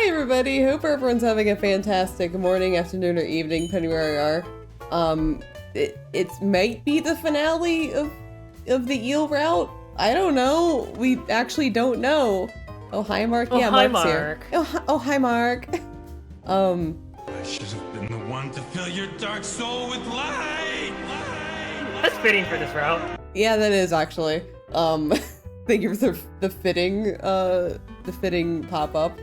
Hi everybody, hope everyone's having a fantastic morning, afternoon, or evening, depending where you are. It might be the finale of the eel route. I don't know. We actually don't know. Oh, hi Mark. Oh, yeah, hi, Mark's Mark. here. Oh, hi Mark. I should have been the one to fill your dark soul with light. That's fitting for this route. Yeah, that is actually. Thank you for the fitting pop-up.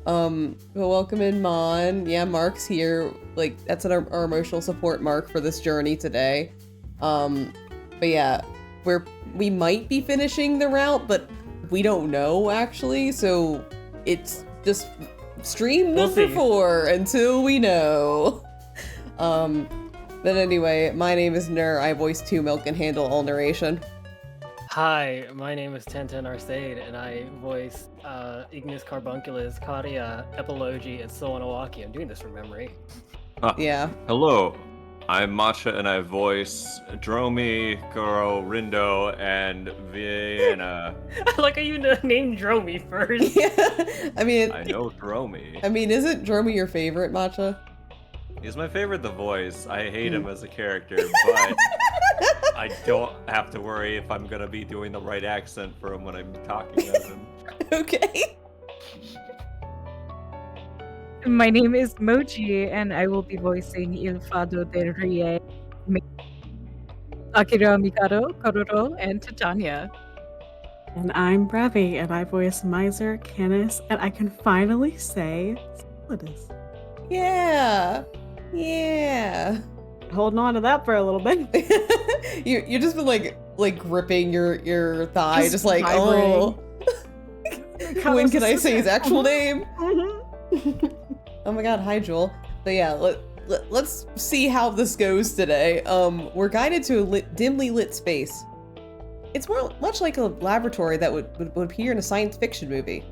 Well, welcome in, Mon. Yeah, Mark's here. Like, that's our emotional support Mark for this journey today. But yeah, we might be finishing the route, but we don't know, actually, so it's just stream number 4 until we know. But anyway, my name is Nur. I voice 2 Milk and handle all narration. Hi, my name is Tenten Arcade, and I voice Ignis Carbunculus, Kadia, Epilogy, and Soanawaki. I'm doing this from memory. Yeah. Hello, I'm Matcha, and I voice Dromi, Goro, Rindo, and Vienna. I like how you named Dromi first. Yeah, I mean... I know Dromi. I mean, isn't Dromi your favorite, Matcha? He's my favorite, the voice. I hate him as a character, but I don't have to worry if I'm gonna be doing the right accent for him when I'm talking as him. Okay. My name is Moji, and I will be voicing Il Fado del Rie, Akira Mikado, Kororo, and Titania. And I'm Brevi, and I voice Miser, Canis, and I can finally say Solidus. Yeah. Yeah. Holding on to that for a little bit. you just been like gripping your thigh, just like, vibrating. oh. When can I say his actual name? Oh my god, hi Joel. But yeah, let's see how this goes today. We're guided to a dimly lit space. It's much like a laboratory that would appear in a science fiction movie.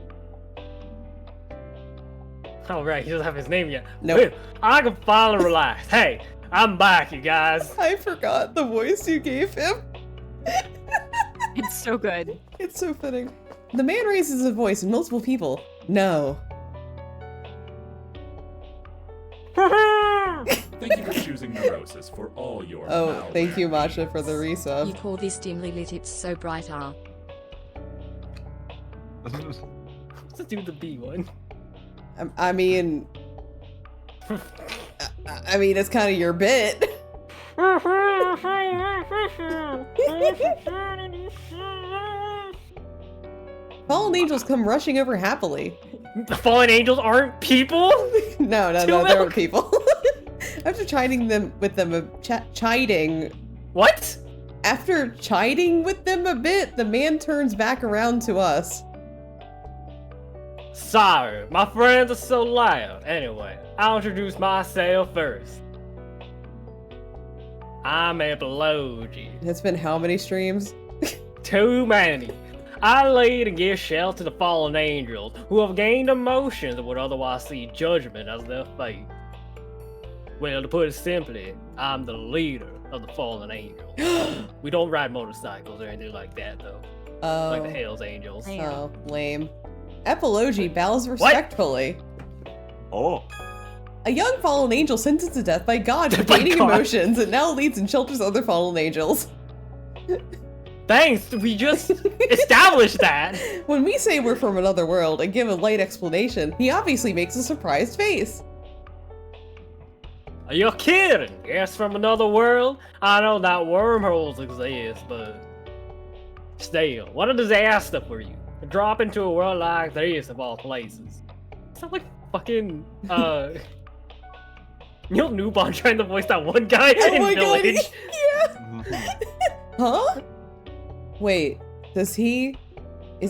Oh, right, he doesn't have his name yet. Nope. I can finally relax. Hey, I'm back, you guys. I forgot the voice you gave him. It's so good. It's so fitting. The man raises his voice and multiple people know. Thank you for choosing Neurosis for all your Oh, thank you, malware Masha, for the needs. resub. You call this dimly lit, it's so bright, ah. Let's do the B one. I mean, it's kind of your bit. Fallen angels come rushing over happily. The fallen angels aren't people? No, they aren't people. After chiding with them, chiding. What? After chiding with them a bit, the man turns back around to us. Sorry, my friends are so loud. Anyway, I'll introduce myself first. I'm Epilogy. It's been how many streams? Too many. I lead and give shelter to the fallen angels who have gained emotions and would otherwise see judgment as their fate. Well, to put it simply, I'm the leader of the fallen angels. We don't ride motorcycles or anything like that, though. Oh. Like the Hells Angels. Oh, lame. Epilogy bows respectfully. Oh. A young fallen angel sentenced to death by God for gaining emotions and now leads and shelters other fallen angels. Thanks, we just established that. When we say we're from another world and give a light explanation, he obviously makes a surprised face. Are you kidding? Guess from another world? I know that wormholes exist, but still, what a disaster for you. To drop into a world like this of all places. Sound like fucking, Neil Newbon trying to voice that one guy in Village. Yeah. Huh? Wait, is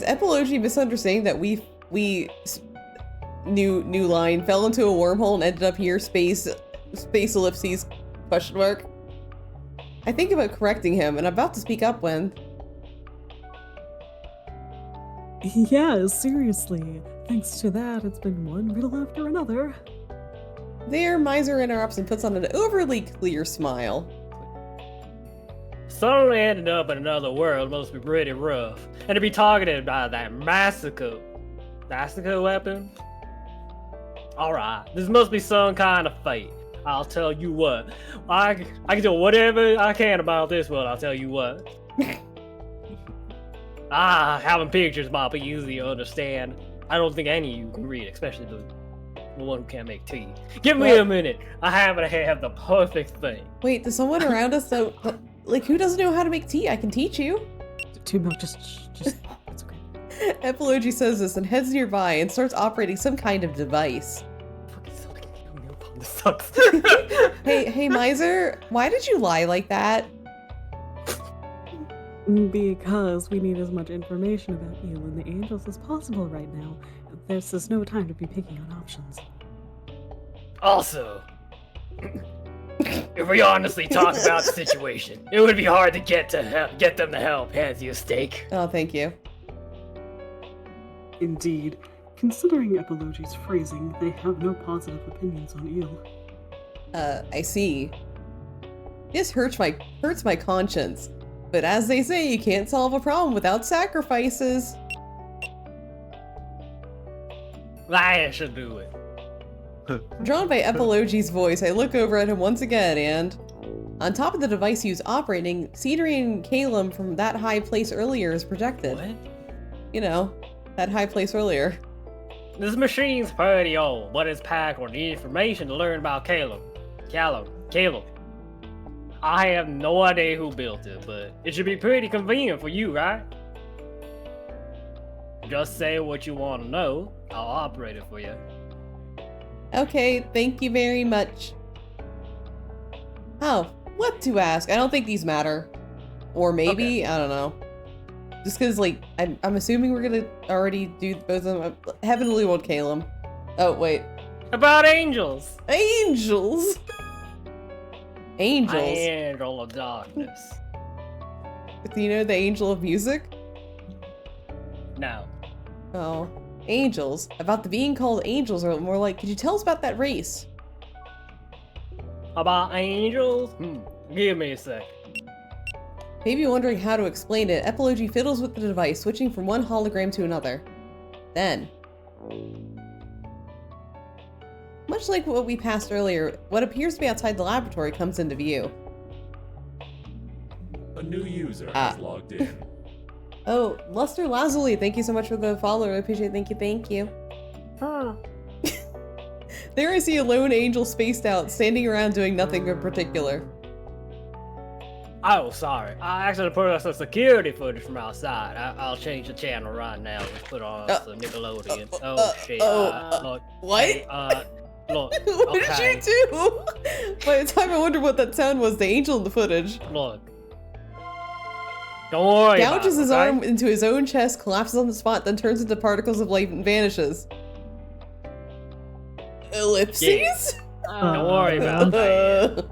Epilogy misunderstanding that we new line fell into a wormhole and ended up here, space ellipses, question mark? I think about correcting him and I'm about to speak up when... Yeah, seriously. Thanks to that, it's been one riddle after another. There, Miser interrupts and puts on an overly clear smile. Suddenly ended up in another world must be pretty rough. And to be targeted by that massacre weapon? Alright, this must be some kind of fate. I'll tell you what. I can do whatever I can about this world, I'll tell you what. Having pictures might be easy to understand. I don't think any of you can read, especially the one who can't make tea. Give me a minute. I happen to have the perfect thing. Wait, does someone around us know, like, who doesn't know how to make tea? I can teach you. Two milk, just it's okay. Epilogy says this and heads nearby and starts operating some kind of device. This sucks. Hey, Miser, why did you lie like that? Because we need as much information about you and the angels as possible right now. There's just no time to be picking on options. Also, if we honestly talk about the situation, it would be hard to get them to help. Hands you a steak. Oh, thank you. Indeed. Considering Epilogy's phrasing, they have no positive opinions on you. I see. This hurts my conscience. But as they say, you can't solve a problem without sacrifices. I should do it. Drawn by Epilogy's voice, I look over at him once again and... On top of the device he was operating, Cedric and Calum from that high place earlier is projected. What? You know, that high place earlier. This machine's pretty old, but it's packed with information to learn about Caleb. I have no idea who built it, but it should be pretty convenient for you, right? Just say what you want to know. I'll operate it for you. Okay, thank you very much. Oh, what to ask? I don't think these matter. Or maybe, I don't know. Just because, like, I'm assuming we're gonna already do both of them. Heavenly World Calum. Oh, wait. About angels! Angels! Angels? Angel of darkness. Do you know the angel of music? No. Oh. Angels. About the being called angels, or more like, could you tell us about that race? About angels? Give me a sec. Maybe wondering how to explain it, Epilogy fiddles with the device, switching from one hologram to another. Then, much like what we passed earlier, what appears to be outside the laboratory comes into view. A new user has logged in. Oh, Luster Lazuli, thank you so much for the follow. I appreciate it. Thank you. There I see a lone angel spaced out, standing around doing nothing in particular. Oh, sorry. I actually put us some security footage from outside. I'll change the channel right now. Let's put on some Nickelodeon. Shit. Look, what? Hey, look. What did you do? By the time I wonder what that sound was, the angel in the footage. Look. Don't worry. Gouges his okay? arm into his own chest, collapses on the spot, then turns into particles of light and vanishes. Ellipses? Don't worry about that.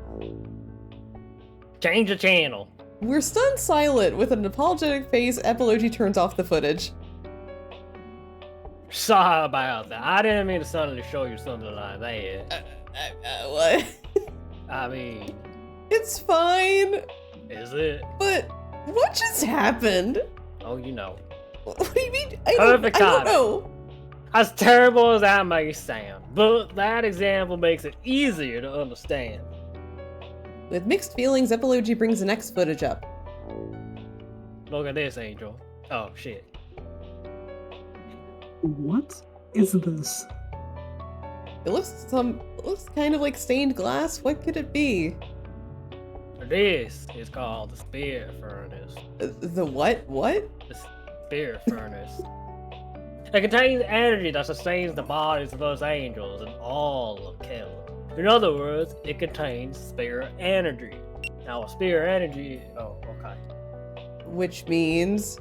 Change the channel. We're stunned silent. With an apologetic face, Epilogy turns off the footage. Sorry about that. I didn't mean to suddenly show you something like that. What? I mean... It's fine. Is it? But what just happened? Oh, you know. What do you mean? I don't know. As terrible as that may sound, but that example makes it easier to understand. With mixed feelings, Epilogy brings the next footage up. Look at this, Angel. Oh, shit. What is this? It looks kind of like stained glass. What could it be? This is called the spirit furnace. The what? What? The spirit furnace. It contains energy that sustains the bodies of those angels and all of Caleb. In other words, it contains spirit energy. Now, spirit energy... Oh, okay. Which means...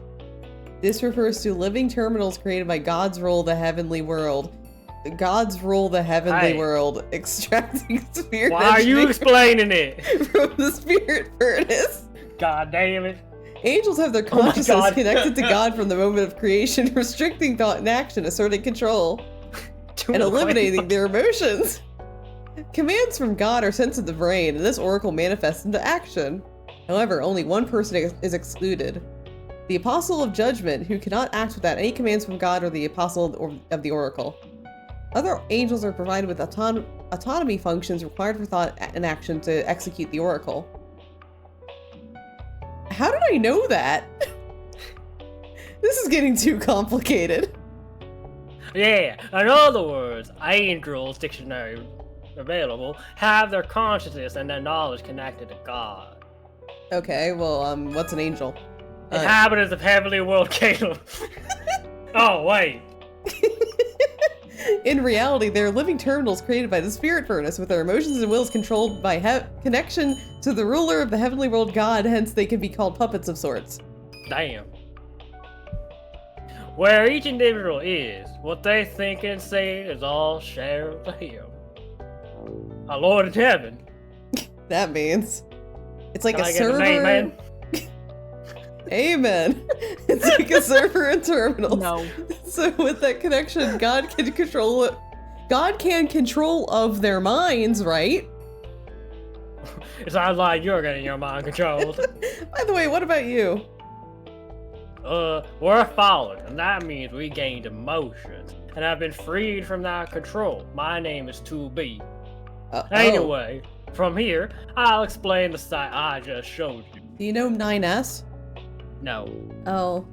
This refers to living terminals created by God's rule the heavenly world. God's rule the heavenly world, extracting spirit Why are you explaining it? From the spirit furnace. God damn it. Angels have their consciousness connected to God from the moment of creation, restricting thought and action, asserting control, and eliminating their emotions. Commands from God are sent to the brain, and this oracle manifests into action. However, only one person is excluded. The Apostle of Judgment, who cannot act without any commands from God or the Apostle of the Oracle. Other angels are provided with autonomy functions required for thought and action to execute the oracle. How did I know that? This is getting too complicated. Yeah, in other words, angels, dictionary available, have their consciousness and their knowledge connected to God. Okay, well, what's an angel? Inhabitants of heavenly world Caleb. Oh, wait. In reality, they are living terminals created by the spirit furnace with their emotions and wills controlled by connection to the ruler of the heavenly world God, hence they can be called puppets of sorts. Damn. Where each individual is, what they think and say is all shared to him. Our Lord in heaven. That means it's like Can a I get server. an amen? Amen. It's like a server and terminals. No. So with that connection, God can control it. God can control of their minds, right? It sounds like you're getting your mind controlled. By the way, what about you? We're fallen, and that means we gained emotions, and have been freed from that control. My name is 2B. Anyway, from here, I'll explain the site I just showed you. Do you know 9S? No. Oh.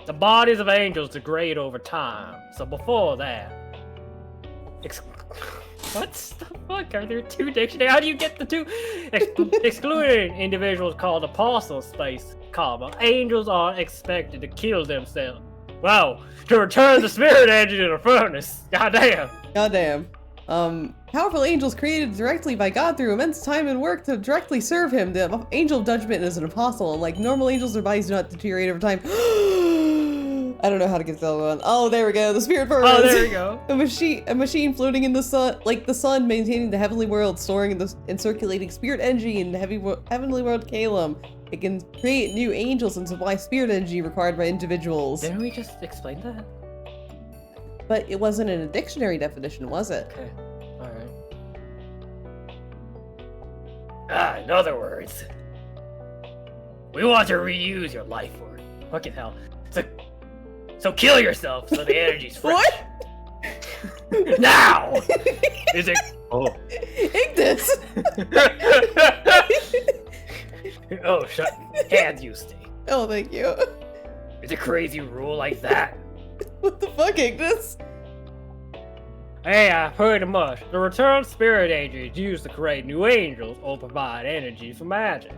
The bodies of angels degrade over time, so before that... What the fuck? Are there two dictionaries? How do you get the two? Excluding individuals called apostle space, comma, angels are expected to kill themselves. Wow, to return the spirit engine to the furnace. Goddamn. Goddamn. Powerful angels created directly by God through immense time and work to directly serve him. The angel of judgment is an apostle, and like normal angels, their bodies do not deteriorate over time. I don't know how to get the other one. Oh, there we go. The spirit furnace. Oh, there we go. A machine floating in the sun, like the sun, maintaining the heavenly world, storing and circulating spirit energy in the heavenly world Calum. It can create new angels and supply spirit energy required by individuals. Didn't we just explain that? But it wasn't in a dictionary definition, was it? Okay. Alright. In other words, we want to reuse your life force. Fucking hell. So kill yourself so the energy's fresh. What? Now! Is it... Oh. Ignis! Oh, shut... Hands you stay. Oh, thank you. Is a crazy rule like that? What the fuck, Ignis? Hey, I've heard it much. The returned spirit energy is used to create new angels or provide energy for magic.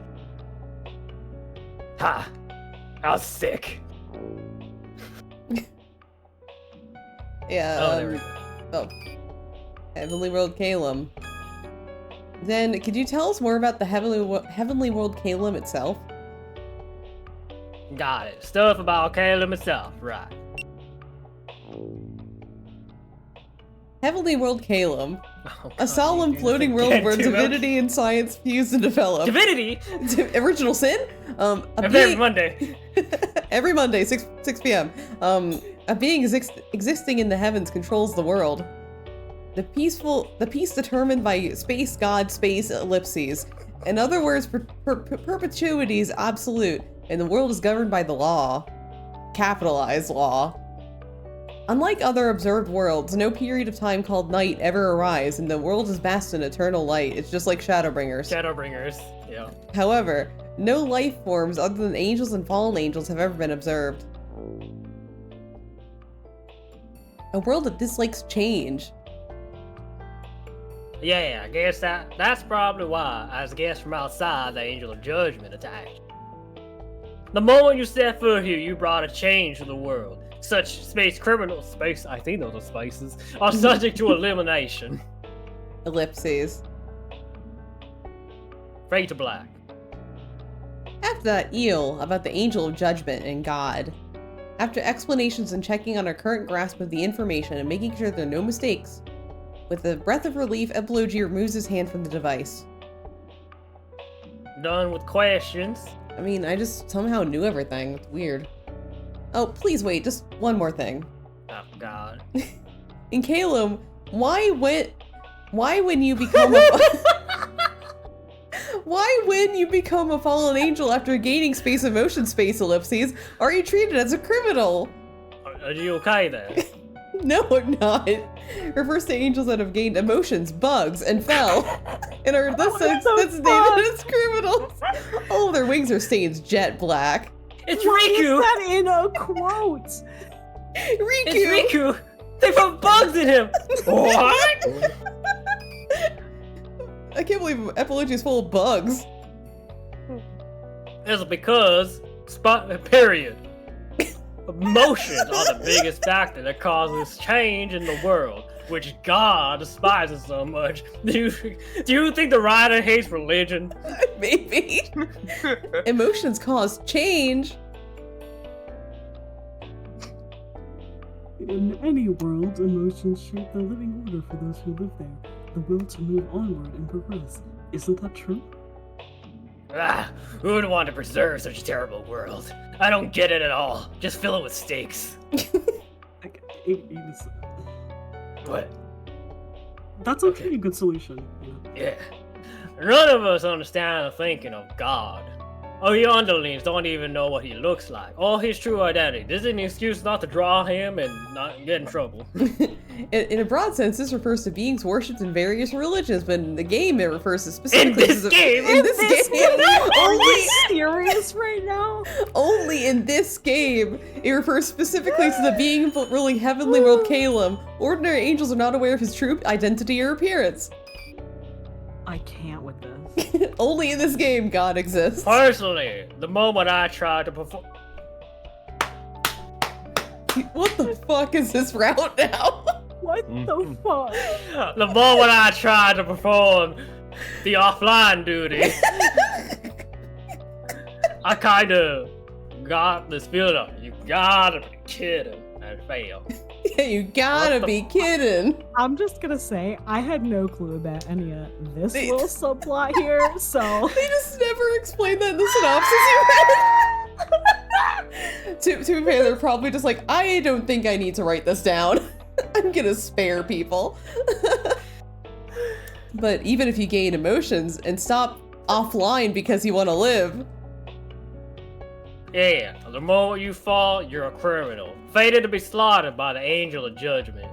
Ha! I was sick. Yeah, Oh, there we go. Oh. Heavenly World Calum. Then, could you tell us more about the Heavenly World Calum itself? Got it. Stuff about Caleb himself, right. Heavenly World Calum. Oh, A solemn floating world again, where too much. divinity and science fuse and develop. Divinity? Original Sin? Every Monday. Every Monday, 6 p.m. A being existing in the heavens controls the world. The peace determined by space god space ellipses. In other words, perpetuity is absolute, and the world is governed by the law. Capitalized law. Unlike other observed worlds, no period of time called night ever arrives, and the world is vast in eternal light. It's just like Shadowbringers. Shadowbringers, yeah. However, no life forms other than angels and fallen angels have ever been observed. A world that dislikes change. Yeah, I guess that's probably why, as guests from outside, the Angel of Judgment attacked. The moment you set foot here, you brought a change to the world. Such space criminals, I think those are spices, are subject to elimination. Ellipses. Fade to black. After that, Eel, about the Angel of Judgment and God. After explanations and checking on our current grasp of the information and making sure there are no mistakes, with a breath of relief, Epilogy removes his hand from the device. Done with questions. I mean, I just somehow knew everything. It's weird. Oh, please wait, just one more thing. Oh, God. In Calum, why when you become a why when you become a fallen angel after gaining space emotion space ellipses, are you treated as a criminal? Are you okay there? No, I'm not. Refers to angels that have gained emotions, bugs, and fell. And are thus designated as criminals. All their wings are stained jet black. It's Why Riku! is that in a quote? Riku! It's Riku! They put bugs in him! What? I can't believe Apologia is full of bugs. It's because, period. Emotions are the biggest factor that causes change in the world, which God despises so much. Do you think the writer hates religion? Maybe. Emotions cause change. In any world, emotions shape the living order for those who live there. The will to move onward and progress. Isn't that true? Ah, who would want to preserve such a terrible world? I don't get it at all. Just fill it with steaks. Like, What? that's a pretty good solution. You know? Yeah. None of us understand the thinking of God. Oh, your underlings don't even know what he looks like, or his true identity. This is an excuse not to draw him and not get in trouble. In a broad sense, this refers to beings worshipped in various religions, but in the game, it refers to specifically In this game! Are you serious right now? Only in this game, it refers specifically to the being ruling Heavenly World Calum. Ordinary angels are not aware of his true identity or appearance. I can't with this. Only in this game, God exists. Personally, the moment I tried to perform... What the fuck is this route now? What the fuck? The moment I tried to perform the offline duty, I kinda got this feeling of, you gotta be kidding, and failed. Yeah, you gotta be kidding. I'm just gonna say, I had no clue about any of this little subplot here, so... They just never explained that in the synopsis you read. To be fair, they're probably just like, I don't think I need to write this down. I'm gonna spare people. But even if you gain emotions and stop offline because you want to live. Yeah, the moment you fall, you're a criminal, fated to be slaughtered by the angel of judgment.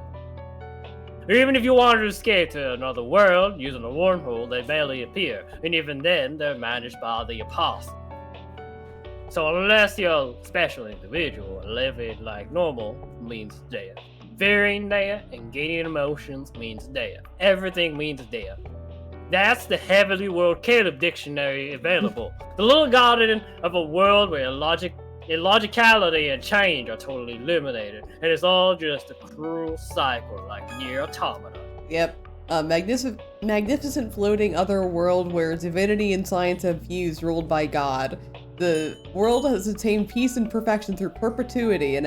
Even if you wanted to escape to another world using a wormhole, they barely appear, and even then, they're managed by the apostle. So unless you're a special individual, living like normal means death. Fearing death and gaining emotions means death. Everything means death. That's the Heavenly World Caleb Dictionary available. The little garden of a world where illogicality and change are totally eliminated, and it's all just a cruel cycle like near automata. Yep. Magnificent floating other world where divinity and science have fused, ruled by God. The world has attained peace and perfection through perpetuity, and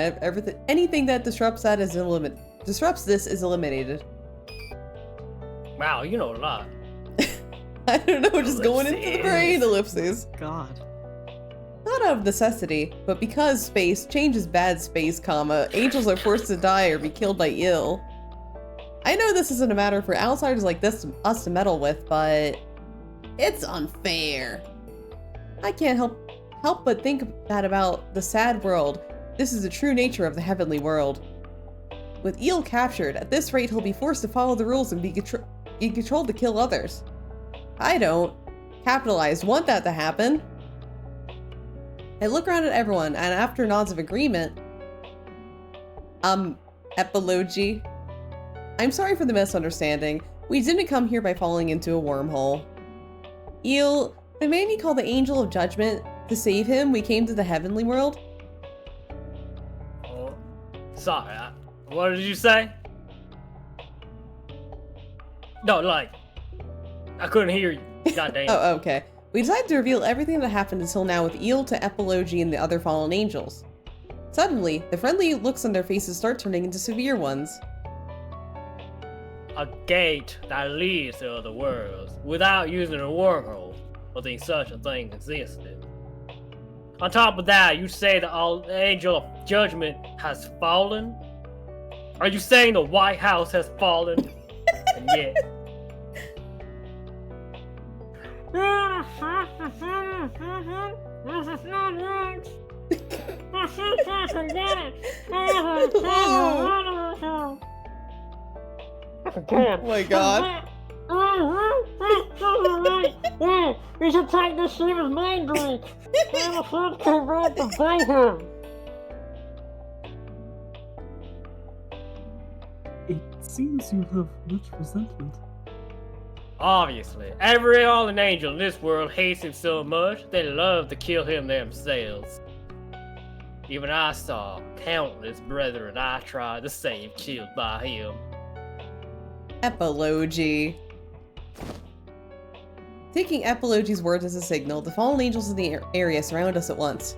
anything that disrupts this is eliminated. Wow, you know a lot. I don't know, just going into the brain, ellipses. God. Not out of necessity, but because space changes bad space, angels are forced to die or be killed by ill. I know this isn't a matter for outsiders like us to meddle with, but it's unfair. I can't help but think that about the sad world. This is the true nature of the heavenly world. With Eel captured, at this rate he'll be forced to follow the rules and be controlled to kill others. I don't. Capitalized want that to happen. I look around at everyone, and after nods of agreement, Epilogy. I'm sorry for the misunderstanding. We didn't come here by falling into a wormhole. Eel, the man you call the Angel of Judgment, to save him, we came to the heavenly world? Oh, sorry, what did you say? No, like, I couldn't hear you. Goddamn. Oh, okay. We decided to reveal everything that happened until now with Eel to Epilogy and the other fallen angels. Suddenly, the friendly looks on their faces start turning into severe ones. A gate that leads to other worlds without using a wormhole, or think such a thing existed. On top of that, you say the Angel of Judgment has fallen? Are you saying the White House has fallen? And yet... Oh my god. We should take this Shiva's mind drink. I'm afraid to right to bite him. It seems you have much resentment. Obviously, every fallen angel in this world hates him so much they love to kill him themselves. Even I saw countless brethren I tried to save killed by him. Epilogy. Taking Epilogy's words as a signal, the fallen angels in the area surround us at once.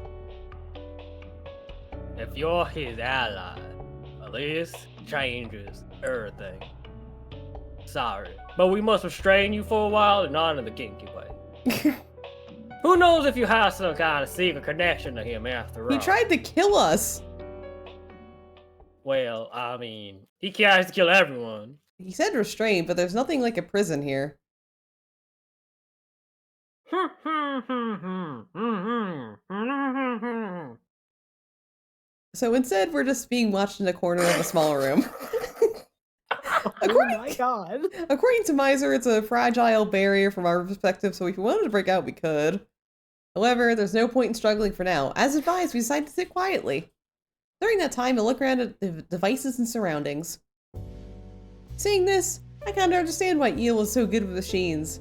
If you're his ally, this changes everything. Sorry, but we must restrain you for a while and not in the kinky way. Who knows if you have some kind of secret connection to him after all? He tried to kill us. Well, I mean, he tries to kill everyone. He said restrained, but there's nothing like a prison here. So instead, we're just being watched in a corner of a small room. Oh my god. According to Miser, it's a fragile barrier from our perspective, so if we wanted to break out, we could. However, there's no point in struggling for now. As advised, we decided to sit quietly. During that time, I look around at the devices and surroundings. Seeing this, I kind of understand why Eel was so good with machines.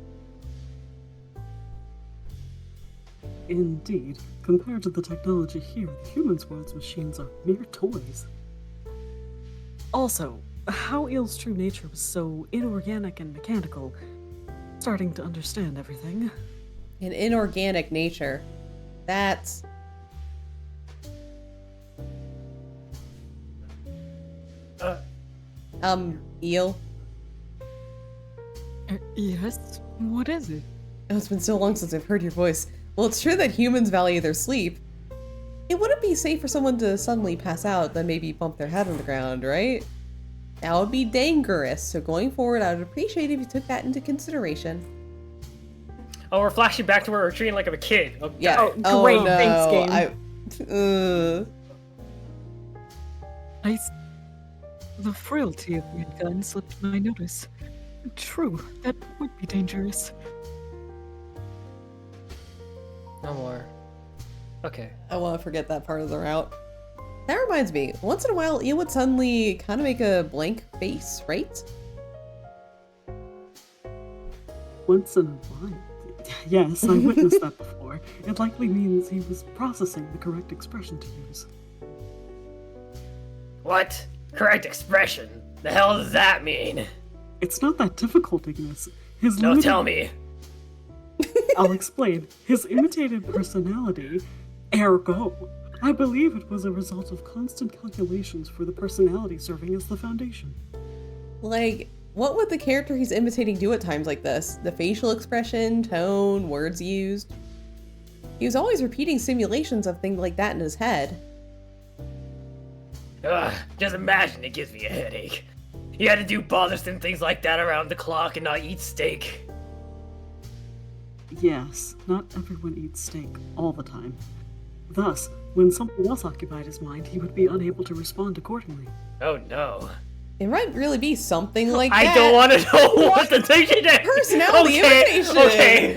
Indeed. Compared to the technology here, the humans' world's machines are mere toys. Also, how Eel's true nature was so inorganic and mechanical. Starting to understand everything. An inorganic nature. That's... Eel? Yes? What is it? Oh, it's been so long since I've heard your voice. Well, it's true that humans value their sleep. It wouldn't be safe for someone to suddenly pass out, then maybe bump their head on the ground, right? That would be dangerous, so going forward, I would appreciate if you took that into consideration. Oh, we're flashing back to where we're treating like a kid. Oh, Yeah. Oh, great, thanks, game. The frailty of the gun slipped my notice. True, that would be dangerous. No more. Okay. I want to forget that part of the route. That reminds me, once in a while, Eel would suddenly kind of make a blank face, right? Once in a while. Yes, I witnessed that before. It likely means he was processing the correct expression to use. What? Correct expression? The hell does that mean? It's not that difficult, Ignis. His No, tell me. I'll explain. His imitated personality, ergo, I believe it was a result of constant calculations for the personality serving as the foundation. Like, what would the character he's imitating do at times like this? The facial expression, tone, words used? He was always repeating simulations of things like that in his head. Ugh, just imagine it gives me a headache. You had to do bothersome things like that around the clock and not eat steak. Yes, not everyone eats steak all the time. Thus, when something else occupied his mind, he would be unable to respond accordingly. Oh no. It might really be something like that. I don't want to know what the thing is. Personality imitation. Okay.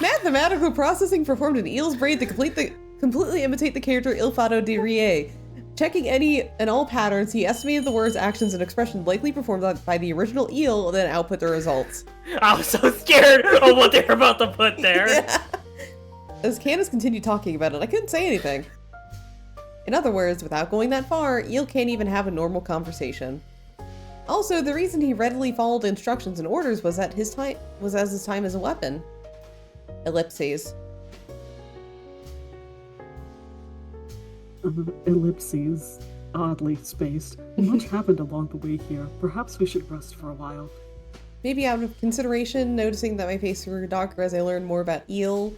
Mathematical processing performed in Eel's brain to completely imitate the character Il Fado de Rie. Checking any and all patterns, he estimated the words, actions, and expressions likely performed by the original Eel, and then output the results. I was so scared of what they were about to put there. Yeah. As Candace continued talking about it, I couldn't say anything. In other words, without going that far, Eel can't even have a normal conversation. Also, the reason he readily followed instructions and orders was as his time as a weapon. Ellipses. Ellipses. Oddly spaced. Much happened along the way here. Perhaps we should rest for a while. Maybe out of consideration, noticing that my face grew darker as I learned more about Eel.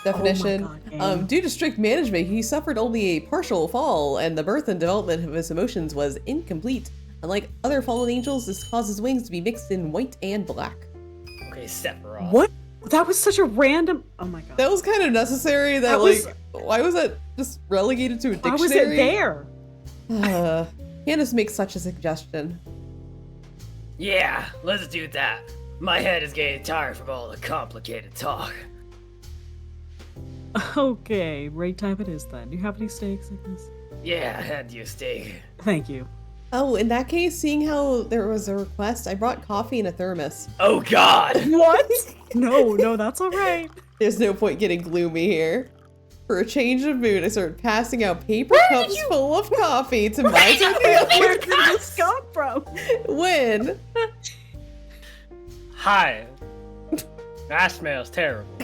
Definition. Oh my God, due to strict management, he suffered only a partial fall, and the birth and development of his emotions was incomplete. Unlike other fallen angels, this causes wings to be mixed in white and black. Okay, Sephiroth. What? That was such a random... Oh my god. That was kind of necessary. Why was that just relegated to a dictionary? Why was it there? Candace makes such a suggestion. Yeah, let's do that. My head is getting tired from all the complicated talk. Okay, break time it is then. Do you have any steaks, Ignis? Yeah, I had your steak. Thank you. Oh, in that case, seeing how there was a request, I brought coffee in a thermos. Oh God! What? No, that's alright. There's no point getting gloomy here. For a change of mood, I started passing out paper cups full of coffee to mice and the Where did this come from? When? Hi. That smells terrible.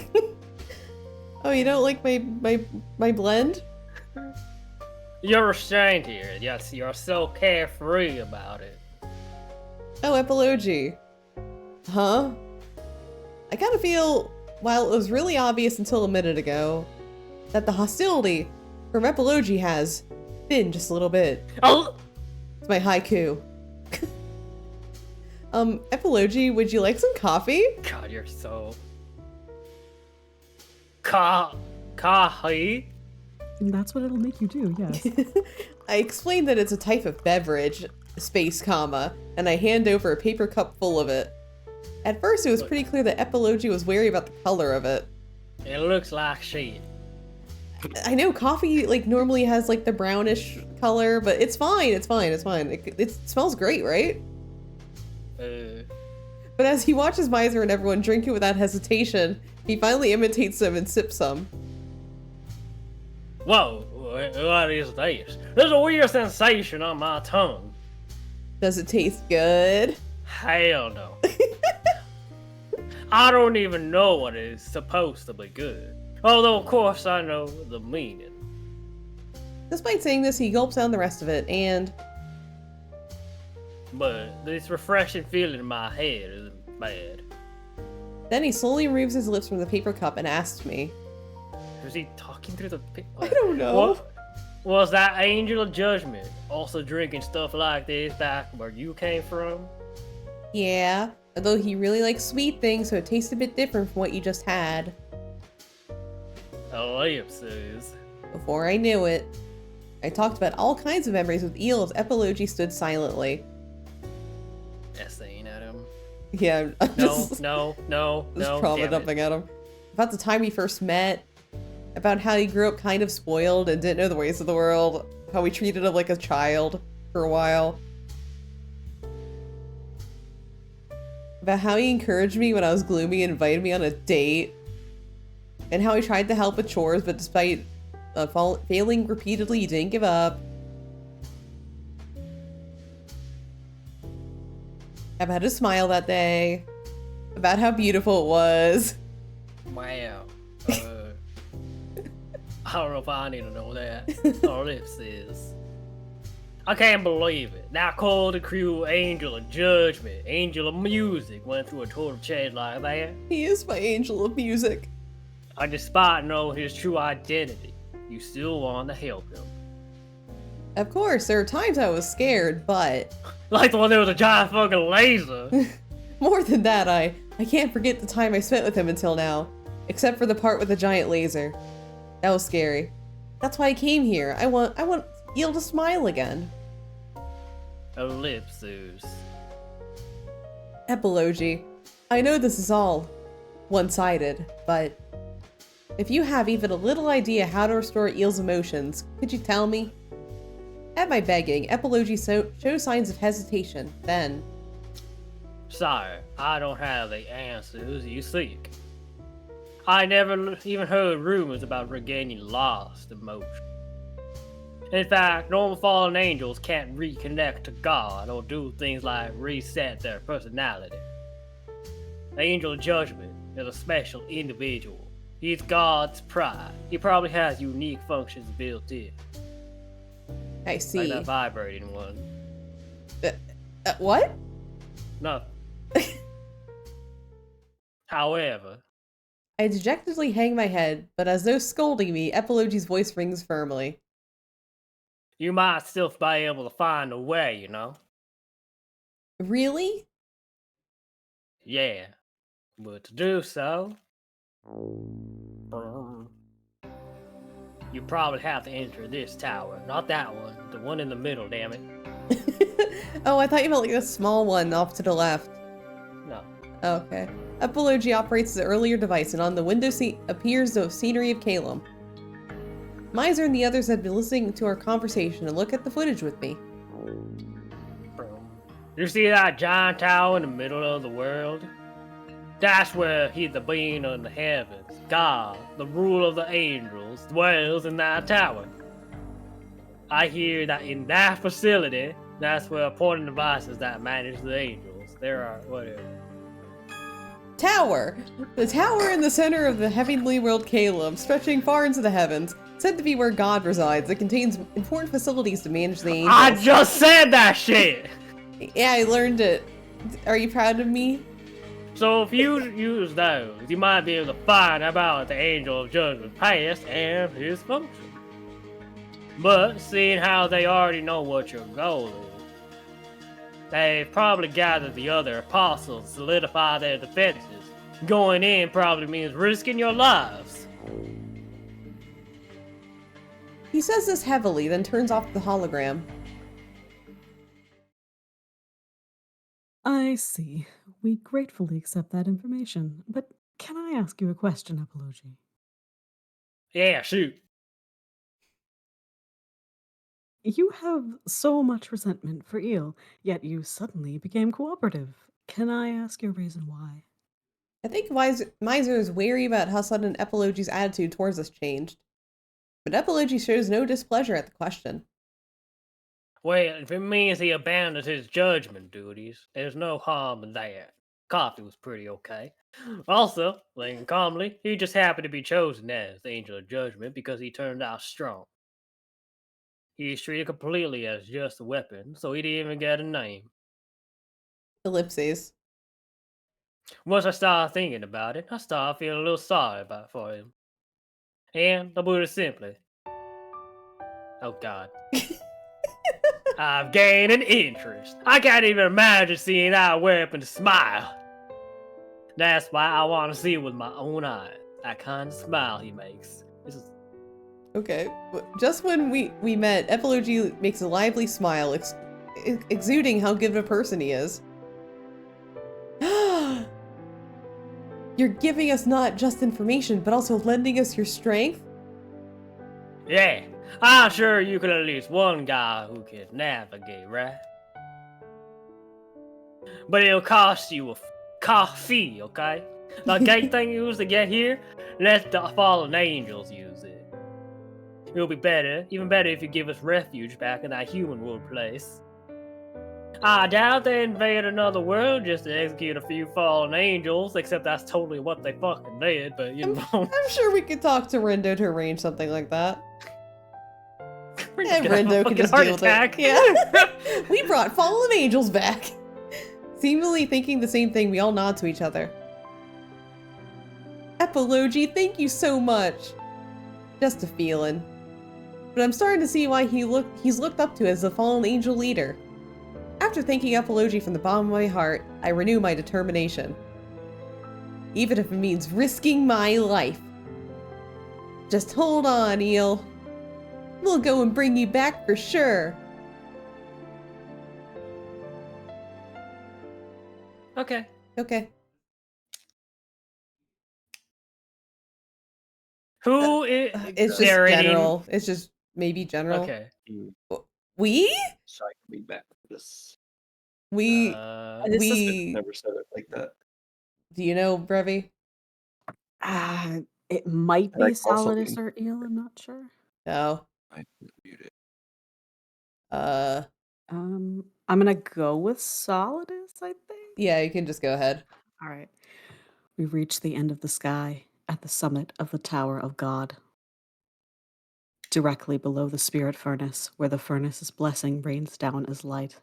Oh, you don't like my blend? You're ashamed here. Yes, you're so carefree about it. Oh, Epilogy. Huh? I kind of feel, while it was really obvious until a minute ago, that the hostility from Epilogy has thinned just a little bit. Oh! It's my haiku. Epilogy, would you like some coffee? God, you're so... Coffee? That's what it'll make you do, yes. I explained that it's a type of beverage, space comma, and I hand over a paper cup full of it. At first, it was pretty clear that Epilogy was wary about the color of it. It looks like shit. I know coffee like normally has like the brownish color, but it's fine. It's fine. It smells great, right? But as he watches Miser and everyone drink it without hesitation, he finally imitates them and sips some. Whoa, what is this? There's a weird sensation on my tongue. Does it taste good? Hell no. I don't even know what is supposed to be good. Although, of course, I know the meaning. Despite saying this, he gulps down the rest of it, and... But this refreshing feeling in my head isn't bad. Then he slowly removes his lips from the paper cup and asks me, Was he talking through the... I don't know. What? Was that Angel of Judgment also drinking stuff like this back where you came from? Yeah, although he really likes sweet things, so it tastes a bit different from what you just had. Ellipses. Before I knew it, I talked about all kinds of memories with Eel as Epilogy stood silently. Essaying at him. Yeah, I'm just No. trauma damn it. dumping at him. About the time we first met, about how he grew up kind of spoiled and didn't know the ways of the world, how we treated him like a child for a while. About how he encouraged me when I was gloomy and invited me on a date. And how he tried to help with chores, but despite failing repeatedly, he didn't give up. About his smile that day. About how beautiful it was. Wow. I don't know if I need to know that. Ellipses. I can't believe it. Now call the crew Angel of Judgment, Angel of Music went through a total change like that. He is my angel of music. And despite knowing his true identity, you still want to help him. Of course, there are times I was scared, but... Like the one that was a giant fucking laser. More than that, I can't forget the time I spent with him until now. Except for the part with the giant laser. That was scary. That's why I came here. I want Eel to smile again. Ellipses. Epilogy. I know this is all one-sided, but if you have even a little idea how to restore Eel's emotions, could you tell me? At my begging, Epilogy shows signs of hesitation, then... Sire, I don't have the answers you seek. I never even heard rumors about regaining lost emotion. In fact, normal fallen angels can't reconnect to God or do things like reset their personality. The Angel of Judgment is a special individual. He's God's pride. He probably has unique functions built in. I see. Like that vibrating one. What? Nothing. However, I dejectedly hang my head, but as though scolding me, Epilogy's voice rings firmly. you might still be able to find a way, you know? Really? Yeah. But to do so, you probably have to enter this tower. Not that one. The one in the middle, damn it. Oh, I thought you meant like the small one off to the left. No. Okay. Epilogy operates the earlier device, and on the window seat appears the scenery of Calum. Miser and the others had been listening to our conversation and look at the footage with me. You see that giant tower in the middle of the world? That's where he, the being of the heavens, God, the ruler of the angels, dwells in that tower. I hear that in that facility, that's where important devices that manage the angels. There are whatever. Tower! The tower in the center of the heavenly world Calum, stretching far into the heavens, said to be where God resides. It contains important facilities to manage the angels. I just said that shit! Yeah, I learned it. Are you proud of me? So if you use those, you might be able to find about the angel of judgment past and his function. But seeing how they already know what your goal is, they've probably gathered the other apostles to solidify their defenses. Going in probably means risking your lives. He says this heavily, then turns off the hologram. I see. We gratefully accept that information. But can I ask you a question, Apology? Yeah, shoot. You have so much resentment for Eel, yet you suddenly became cooperative. Can I ask your reason why? I think Miser is wary about how sudden Epilogy's attitude towards us changed. But Epilogy shows no displeasure at the question. Well, if it means he abandoned his judgment duties, there's no harm in that. Coffee was pretty okay. Also, thinking calmly, he just happened to be chosen as the Angel of Judgment because he turned out strong. He's treated completely as just a weapon, so he didn't even get a name. Ellipses. Once I started thinking about it, I started feeling a little sorry for him. And to put it simply, oh God. I've gained an interest. I can't even imagine seeing that weapon smile. That's why I want to see it with my own eyes. That kind of smile he makes. This is... Okay, just when we met, Epilogy makes a lively smile, exuding how good of a person he is. You're giving us not just information, but also lending us your strength? Yeah, I'm sure you could at least one guy who can navigate, right? But it'll cost you a coffee, okay? The gate thing you used to get here, let the fallen angels use it. It'll be better, even better if you give us refuge back in that human world place. I doubt they invade another world just to execute a few fallen angels, except that's totally what they fucking did, but you know. I'm sure we could talk to Rindo to arrange something like that. Yeah, Rindo can just deal with it. Yeah. We brought fallen angels back. Seemingly thinking the same thing, we all nod to each other. Epilogy, thank you so much. Just a feeling. But I'm starting to see why he's looked up to as the fallen angel leader. After thanking Epilogy from the bottom of my heart, I renew my determination. Even if it means risking my life. Just hold on, Eel. We'll go and bring you back for sure. Okay. Okay. Who is... It's just there any- general. It's just maybe general. Okay. We? So I can be back for this. We... We never said it like that. Do you know, Brevi? It might Can I be call Solidus something? or Eel, I'm not sure. No. I muted. I'm gonna go with Solidus, I think. Yeah, you can just go ahead. All right. We reach the end of the sky at the summit of the Tower of God. Directly below the spirit furnace, where the furnace's blessing rains down as light.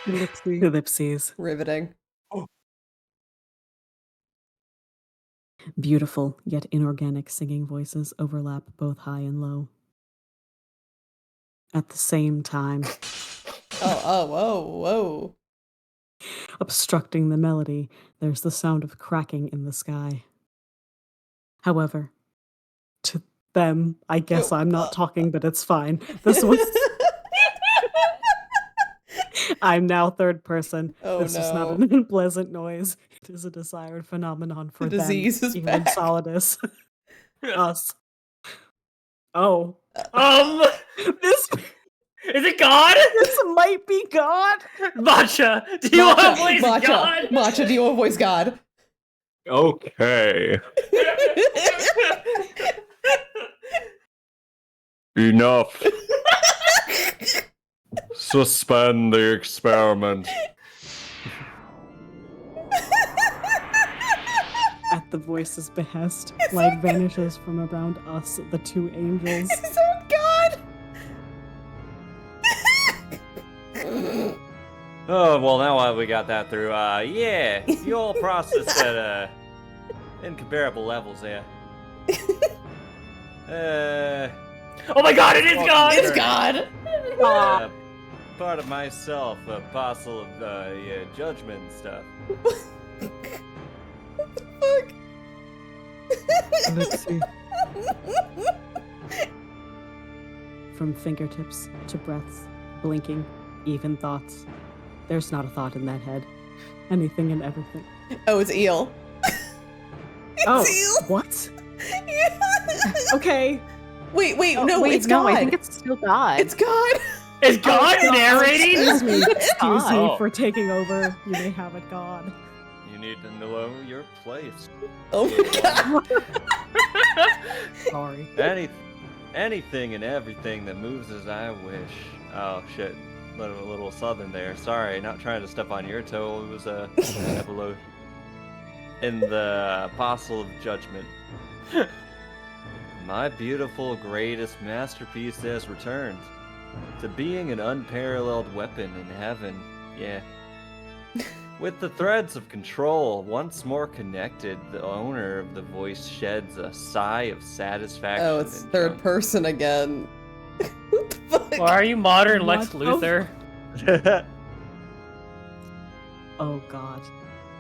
Ellipses. Riveting. Beautiful yet inorganic singing voices overlap both high and low. At the same time, Whoa. obstructing the melody, there's the sound of cracking in the sky. However, to them. I guess I'm not talking, but it's fine. This was. I'm now third person. Oh, This is not no. an unpleasant noise. It is a desired phenomenon for The disease is them. back. Even Solidus. Us. Oh. This Is it God? this might be God. Matcha, do you want to voice God? Matcha, do you want to voice God? Okay. Enough. Suspend the experiment. At the voice's behest, light vanishes from around us, the two angels. Is that God? Oh, well, now we got that through. Yeah, you all processed at incomparable levels there. Oh my God, it is God! It's God! Part of myself, apostle of judgment and stuff. Fuck. Let's see. From fingertips to breaths, blinking, even thoughts. There's not a thought in that head. Anything and everything. Oh, it's eel. Eel. What? Yeah. Okay. Wait, Oh, no, wait, it's no, God. I think it's still God. It's God. Is God narrating? Excuse me. Excuse God. me for taking over. You may have it, God. You need to know your place. Oh my God. Sorry. Anything and everything that moves as I wish. Oh shit, a little southern there. Sorry, not trying to step on your toe. It was a evolution. In the Apostle of Judgment. My beautiful, greatest masterpiece has returned to being an unparalleled weapon in heaven. Yeah. With the threads of control once more connected, the owner of the voice sheds a sigh of satisfaction. Oh, it's and third junk. person again. What the fuck? Why are you modern Lex What? Luthor? Oh, God.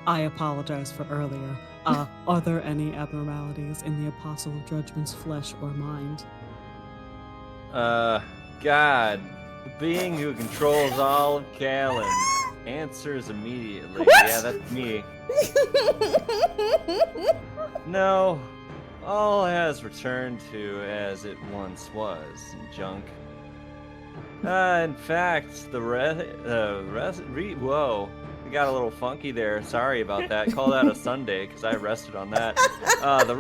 I apologize for earlier. Are there any abnormalities in the Apostle of Judgment's flesh or mind? God, the being who controls all of Callan, answers immediately. Yeah, that's me. No, all has returned to as it once was, junk. In fact, whoa, we got a little funky there. Sorry about that. Call that a Sunday, because I rested on that. The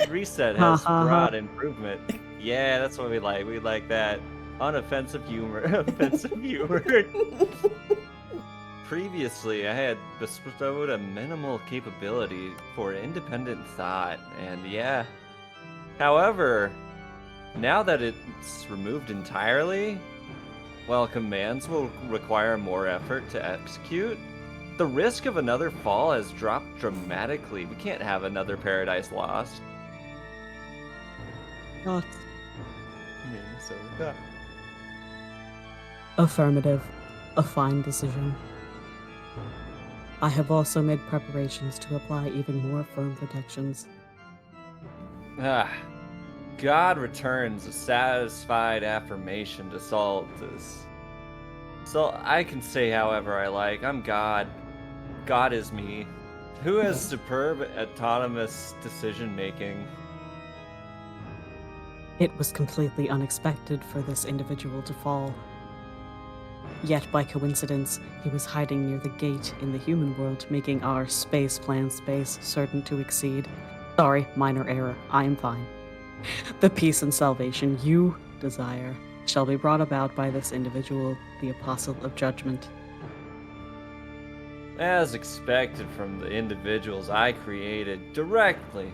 reset has brought improvement. Yeah, that's what we like. We like that unoffensive humor. Offensive humor. Previously, I had bestowed a minimal capability for independent thought, and yeah. However, now that it's removed entirely, while commands will require more effort to execute, the risk of another fall has dropped dramatically. We can't have another Paradise Lost. Thoughts? Minnesota. Affirmative. A fine decision. I have also made preparations to apply even more firm protections. God returns a satisfied affirmation to Solidus. So I can say however I like. I'm God. God is me. Who has superb autonomous decision making? It was completely unexpected for this individual to fall. Yet, by coincidence, he was hiding near the gate in the human world, making our space plan space certain to exceed. Sorry, minor error. I am fine. The peace and salvation you desire shall be brought about by this individual, the Apostle of Judgment. As expected from the individuals I created directly,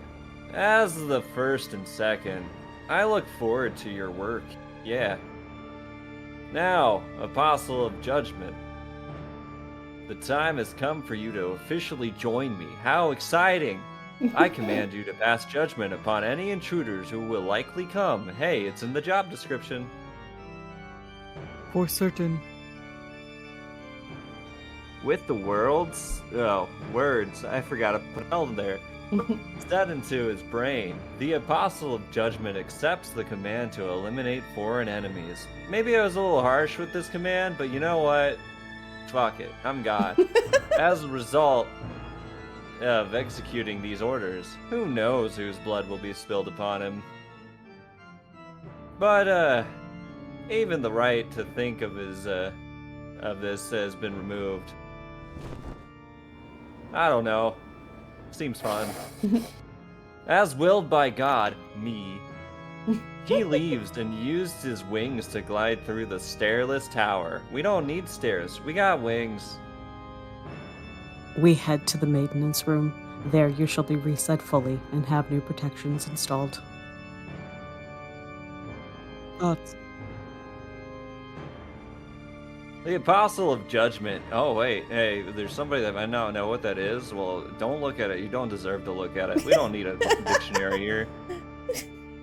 as the first and second, I look forward to your work, yeah. Now, Apostle of Judgment, the time has come for you to officially join me. How exciting! I command you to pass judgment upon any intruders who will likely come. Hey, it's in the job description. For certain. With the words, I forgot to put L there. set into his brain. The Apostle of Judgment accepts the command to eliminate foreign enemies. Maybe I was a little harsh with this command, but you know what? Fuck it. I'm God. As a result of executing these orders, who knows whose blood will be spilled upon him. But, even the right to think of this has been removed. I don't know. Seems fun. As willed by God, me, he leaves and used his wings to glide through the stairless tower. We don't need stairs. We got wings. We head to the maintenance room. There you shall be reset fully and have new protections installed. The Apostle of Judgment. Oh, wait. Hey, there's somebody that might not know what that is. Well, don't look at it. You don't deserve to look at it. We don't need a dictionary here.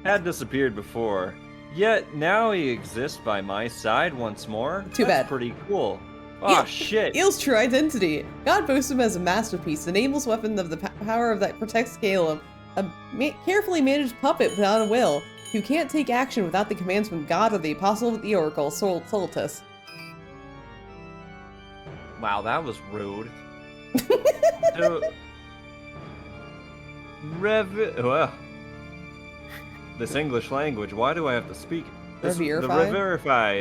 Had disappeared before. Yet, now he exists by my side once more. Too That's bad. pretty cool. Oh, shit. Eel's true identity. God boasts him as a masterpiece, a nameless weapon of the power of that protects Caleb, a carefully managed puppet without a will, who can't take action without the commands from God or the Apostle of the Oracle, Solitus. Wow, that was rude. This English language, why do I have to speak? Reverify.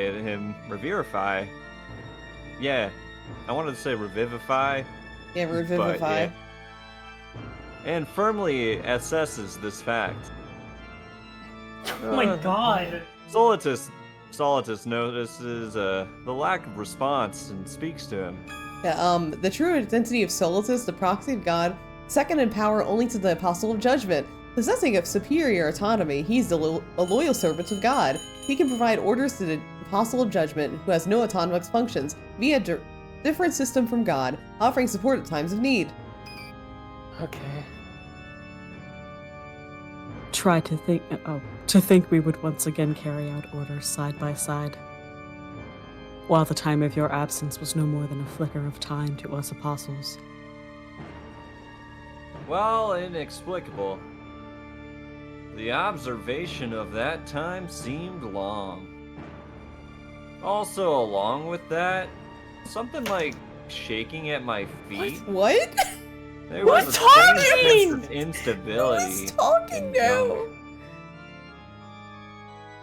Yeah, I wanted to say revivify. Yeah, revivify. Yeah. And firmly assesses this fact. Oh my god. Solitus notices the lack of response and speaks to him. Yeah, the true identity of Solitus, the proxy of God, second in power only to the Apostle of Judgment. Possessing of superior autonomy, he's a loyal servant of God. He can provide orders to the Apostle of Judgment, who has no autonomous functions, via a different system from God, offering support at times of need. Okay. Try to think we would once again carry out orders side by side. While the time of your absence was no more than a flicker of time to us apostles. Well, inexplicable. The observation of that time seemed long. Also, along with that, something like shaking at my feet. What? There What's was a strange sense of talking? instability. Who's talking and now? junk.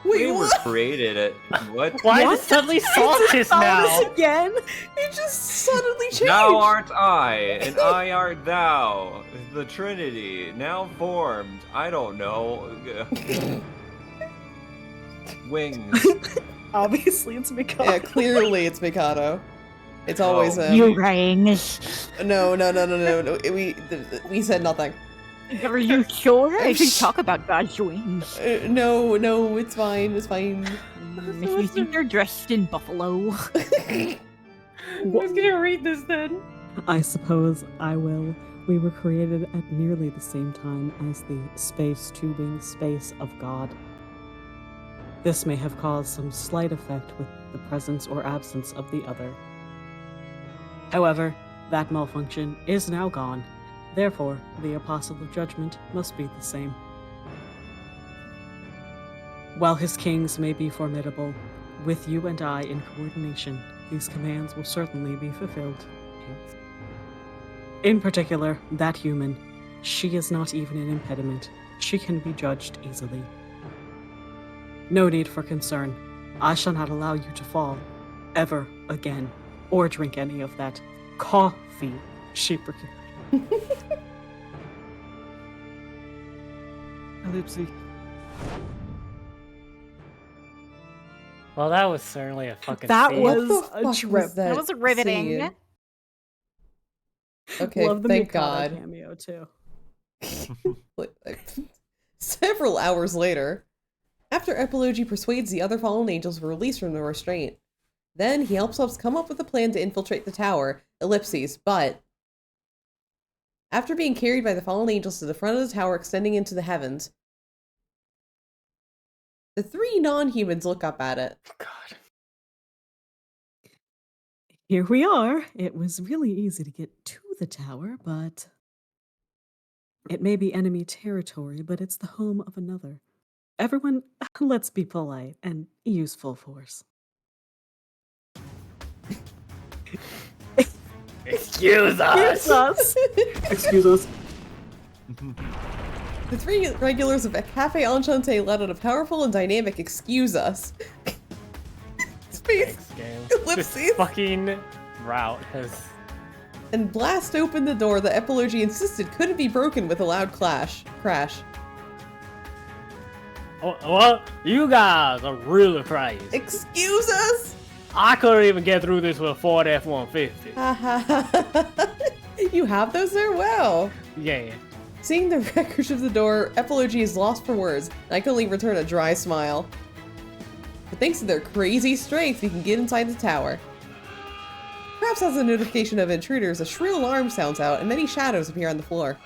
Wait, We were what? created at what? Why is it suddenly Solstice now? Again? It just suddenly changed. Thou art I, and I art thou. The Trinity, now formed. I don't know. Wings. Obviously, it's Mikado. Yeah, clearly it's Mikado. It's always him. You rings. No. We said nothing. Are you sure? I should talk about God's wings. No, it's fine. It's fine. If you think they're dressed in buffalo. Who's gonna read this then? I suppose I will. We were created at nearly the same time as the space tubing space of God. This may have caused some slight effect with the presence or absence of the other. However, that malfunction is now gone. Therefore, the Apostle of Judgment must be the same. While his kings may be formidable, with you and I in coordination, these commands will certainly be fulfilled. In particular, that human. She is not even an impediment. She can be judged easily. No need for concern. I shall not allow you to fall, ever again, or drink any of that coffee she procured. Ellipsy. Well, that was certainly a fucking That scene. was What the a fuck trip. was That was riveting. scene? Okay, Love the thank Mikado God. cameo too. Several hours later, after Epilogy persuades the other fallen angels to release from the restraint, then he helps us come up with a plan to infiltrate the tower, Ellipses, but after being carried by the fallen angels to the front of the tower extending into the heavens, the three non-humans look up at it. God. Here we are. It was really easy to get to the tower, but It may be enemy territory, but it's the home of another. Everyone, let's be polite and use full force. Excuse us. Excuse us. The three regulars of Cafe Enchanté let out a powerful and dynamic "excuse us." Space Game. ellipses. This fucking route has. And blast open the door that Epilogy insisted couldn't be broken with a loud crash. Oh, what? You guys are really crazy. Excuse us? I couldn't even get through this with a Ford F-150. You have those there? Wow. Yeah. Seeing the wreckage of the door, Epilogy is lost for words, and I can only return a dry smile. But thanks to their crazy strength, we can get inside the tower. Perhaps as a notification of intruders, a shrill alarm sounds out, and many shadows appear on the floor.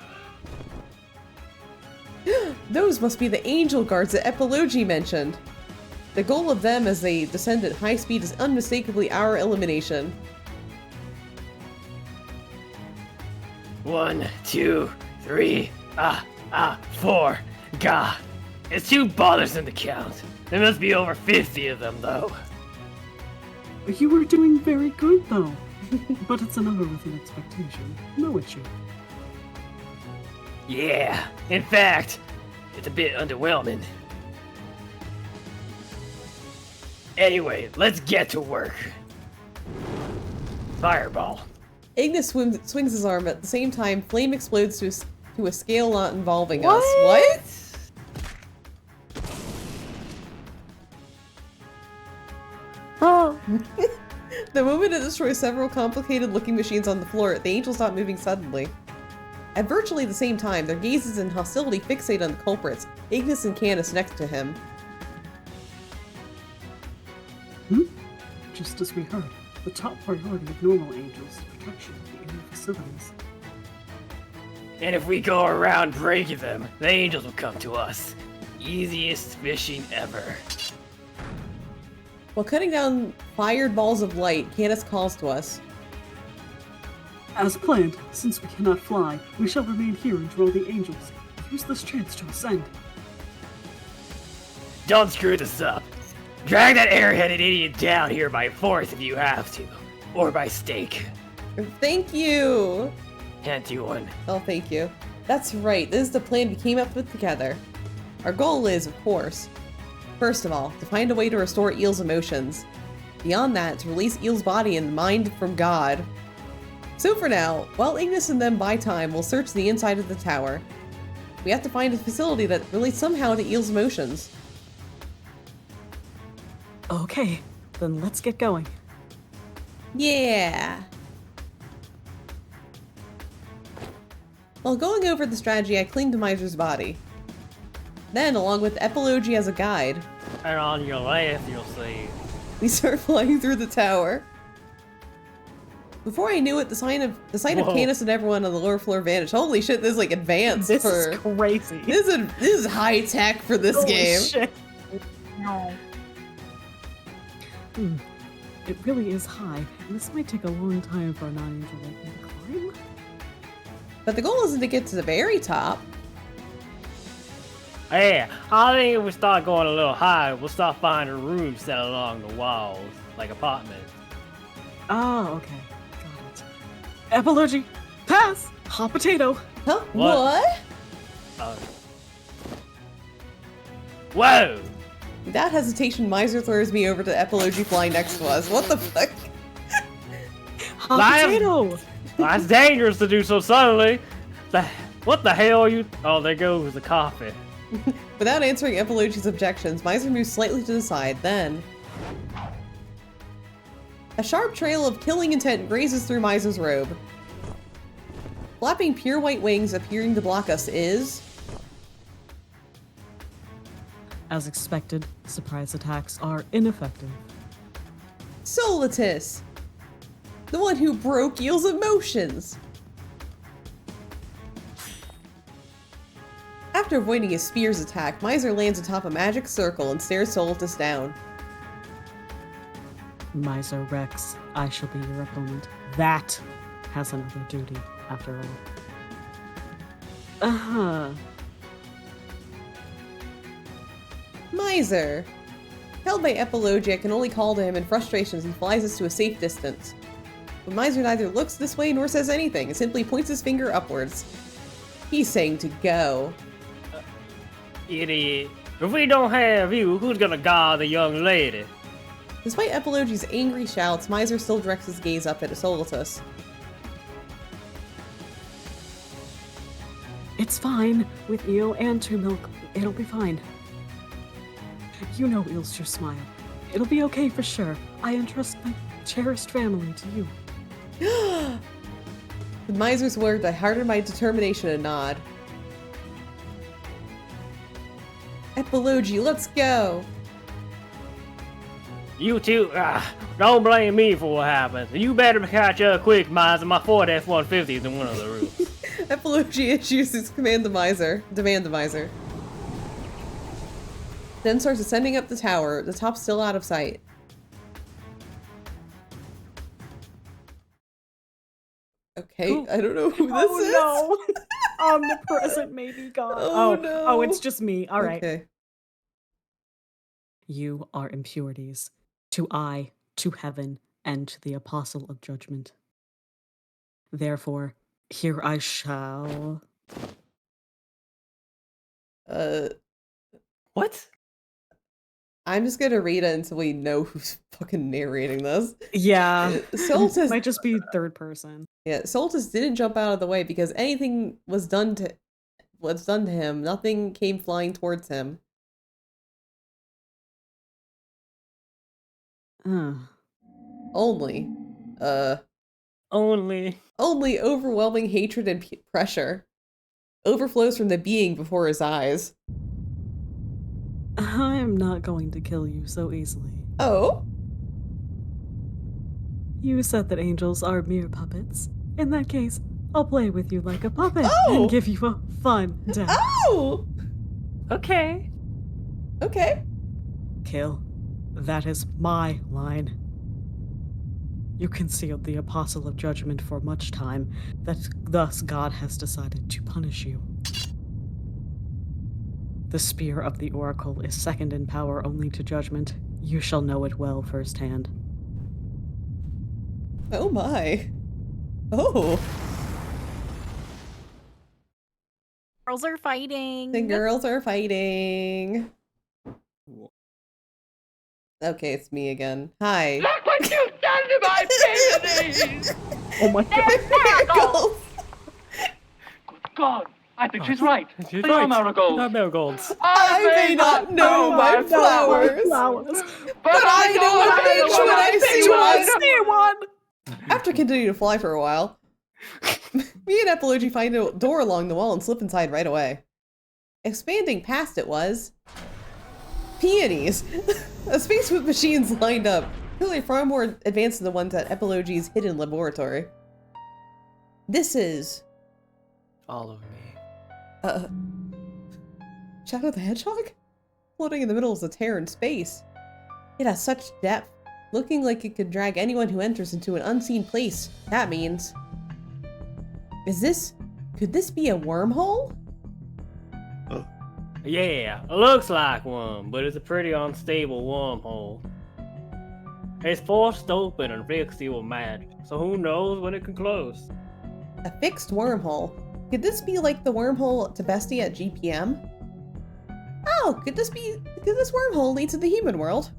Those must be the angel guards that Epilogy mentioned. The goal of them as they descend at high speed is unmistakably our elimination. 1, 2, 3, 4. God, it's too bothersome to count. There must be over 50 of them, though. You were doing very good, though. But it's another within expectation. No issue. Yeah, in fact, it's a bit underwhelming. Anyway, let's get to work. Fireball. Ignis swings his arm. At the same time, flame explodes to a scale not involving us. What? Oh. The moment it destroys several complicated-looking machines on the floor, the angels stop moving suddenly. At virtually the same time, their gazes in hostility fixate on the culprits, Ignis and Canis next to him. Just as we heard, the top priority of normal angels is protection of the inner facilities. And if we go around breaking them, the angels will come to us. Easiest fishing ever. While cutting down fired balls of light, Canis calls to us. As planned, since we cannot fly, we shall remain here and draw the angels. Use this chance to ascend. Don't screw this up. Drag that airheaded idiot down here by force if you have to. Or by stake. Thank you! Can't do one. Oh, thank you. That's right, this is the plan we came up with together. Our goal is, of course, first of all, to find a way to restore Eel's emotions. Beyond that, to release Eel's body and mind from God. So for now, while Ignis and them buy time, we'll search the inside of the tower. We have to find a facility that relates somehow to Eel's emotions. Okay, then let's get going. Yeah! While going over the strategy, I cling to Miser's body. Then, along with Epilogy as a guide, And on your left, you'll see. we start flying through the tower. Before I knew it, the sight of Whoa. Canis and everyone on the lower floor vanished. Holy shit, this is like advanced This for... is crazy. This is high tech for this Holy game. shit. No. It really is high, and this might take a long time for a non-angel like me to climb. But the goal isn't to get to the very top. Hey, I think if we start going a little higher, we'll start finding rooms set along the walls, like apartments. Oh, okay. Got it. Epilogy! Pass! Hot potato! Huh? What? Whoa! Without hesitation, Miser throws me over to Epilogy flying next to us. What the fuck? Hot Lion! potato! That's dangerous to do so suddenly. What the hell are you? Oh, there goes the coffee. Without answering Epilogy's objections, Miser moves slightly to the side, then... A sharp trail of killing intent grazes through Miser's robe. Flapping pure white wings appearing to block us is... As expected, surprise attacks are ineffective. Solitus! The one who broke Eel's emotions! After avoiding his spear's attack, Miser lands atop a magic circle and stares Solitus down. Miser Rex, I shall be your opponent. That has another duty, after all. Uh-huh. Miser. Held by Epilogia, I can only call to him in frustration as he flies us to a safe distance. But Miser neither looks this way nor says anything, and simply points his finger upwards. He's saying to go. Idiot. If we don't have you, who's gonna guard the young lady? Despite Epilogia's angry shouts, Miser still directs his gaze up at Solus. It's fine. With Eel and True Milk, it'll be fine. You know Eel's your smile. It'll be okay for sure. I entrust my cherished family to you. With Miser's words, I hearted my determination a nod. Epilogia, let's go! You two, don't blame me for what happens. You better catch up quick, Miser. My Ford F-150 is in one of the rooms. Epilogia issues his demand to Miser. Then starts ascending up the tower, the top still out of sight. Okay, Ooh. I don't know who this is. No. Omnipresent maybe God. No. Oh, it's just me. All right. Okay. You are impurities. To I, to heaven, and to the apostle of judgment. Therefore, here I shall... What? I'm just gonna read it until we know who's fucking narrating this. Yeah. Soltis might just be third person. Yeah, Soltis didn't jump out of the way because anything was done to him. Nothing came flying towards him. Only overwhelming hatred and pressure overflows from the being before his eyes. I'm not going to kill you so easily. Oh? You said that angels are mere puppets. In that case, I'll play with you like a puppet Oh! and give you a fun death. Oh! Okay. Okay. Kill. That is my line. You concealed the apostle of judgment for much time, thus God has decided to punish you. The spear of the oracle is second in power only to judgment. You shall know it well firsthand. Oh my. Oh. Girls are fighting. The girls are fighting. Okay, it's me again. Hi. Look what you've done to my babies! Oh my God. Miracles! Good God, I think she's right. She's They are right. marigolds. Not marigolds. I may not know my flowers, but I know a bitch when I see one! After continuing to fly for a while, me and Epilogia find a door along the wall and slip inside right away. Expanding past it was... peonies! A space with machines lined up, clearly far more advanced than the ones at Epilogia's hidden laboratory. This is... All of me. Shadow the Hedgehog? Floating in the middle of the tear in space. It has such depth, looking like it could drag anyone who enters into an unseen place. That means... could this be a wormhole? Yeah, it looks like one, but it's a pretty unstable wormhole. It's forced open and fixed with magic, so who knows when it can close. A fixed wormhole? Could this be like the wormhole to Bestie at GPM? Oh, could this wormhole lead to the human world?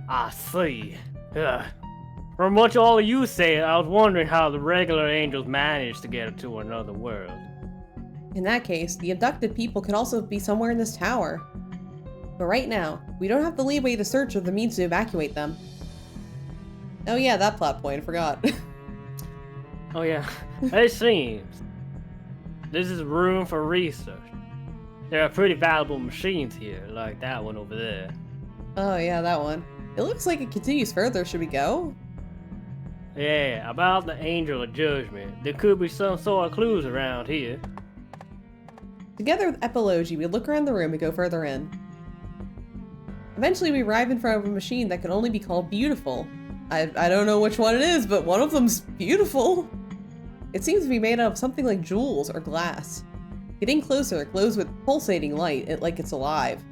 I see. Ugh. From what all of you said, I was wondering how the regular angels managed to get to another world. In that case, the abducted people could also be somewhere in this tower. But right now, we don't have the leeway to search or the means to evacuate them. Oh yeah, that plot point, I forgot. Oh yeah, it seems. This is room for research. There are pretty valuable machines here, like that one over there. Oh yeah, that one. It looks like it continues further. Should we go? Yeah, about the Angel of Judgment. There could be some sort of clues around here. Together with Epilogia, we look around the room and go further in. Eventually, we arrive in front of a machine that can only be called beautiful. I don't know which one it is, but one of them's beautiful. It seems to be made out of something like jewels or glass. Getting closer, it glows with pulsating light, like it's alive.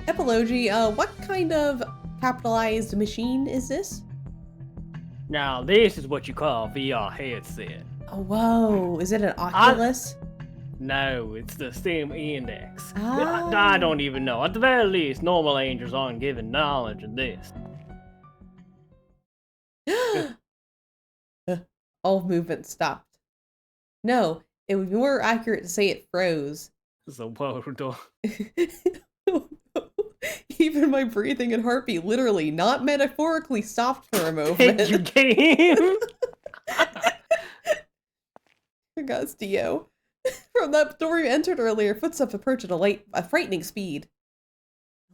Epilogy, what kind of capitalized machine is this? Now, this is what you call VR headset. Oh, whoa. Is it an Oculus? No, it's the Steam Index. Ah. I don't even know. At the very least, normal angels aren't given knowledge of this. All movement stopped. No, it would be more accurate to say it froze. So, whoa, Even my breathing and heartbeat literally, not metaphorically, stopped for a moment. you game. Congrats, Dio. From that door you entered earlier, footsteps approach at a frightening speed.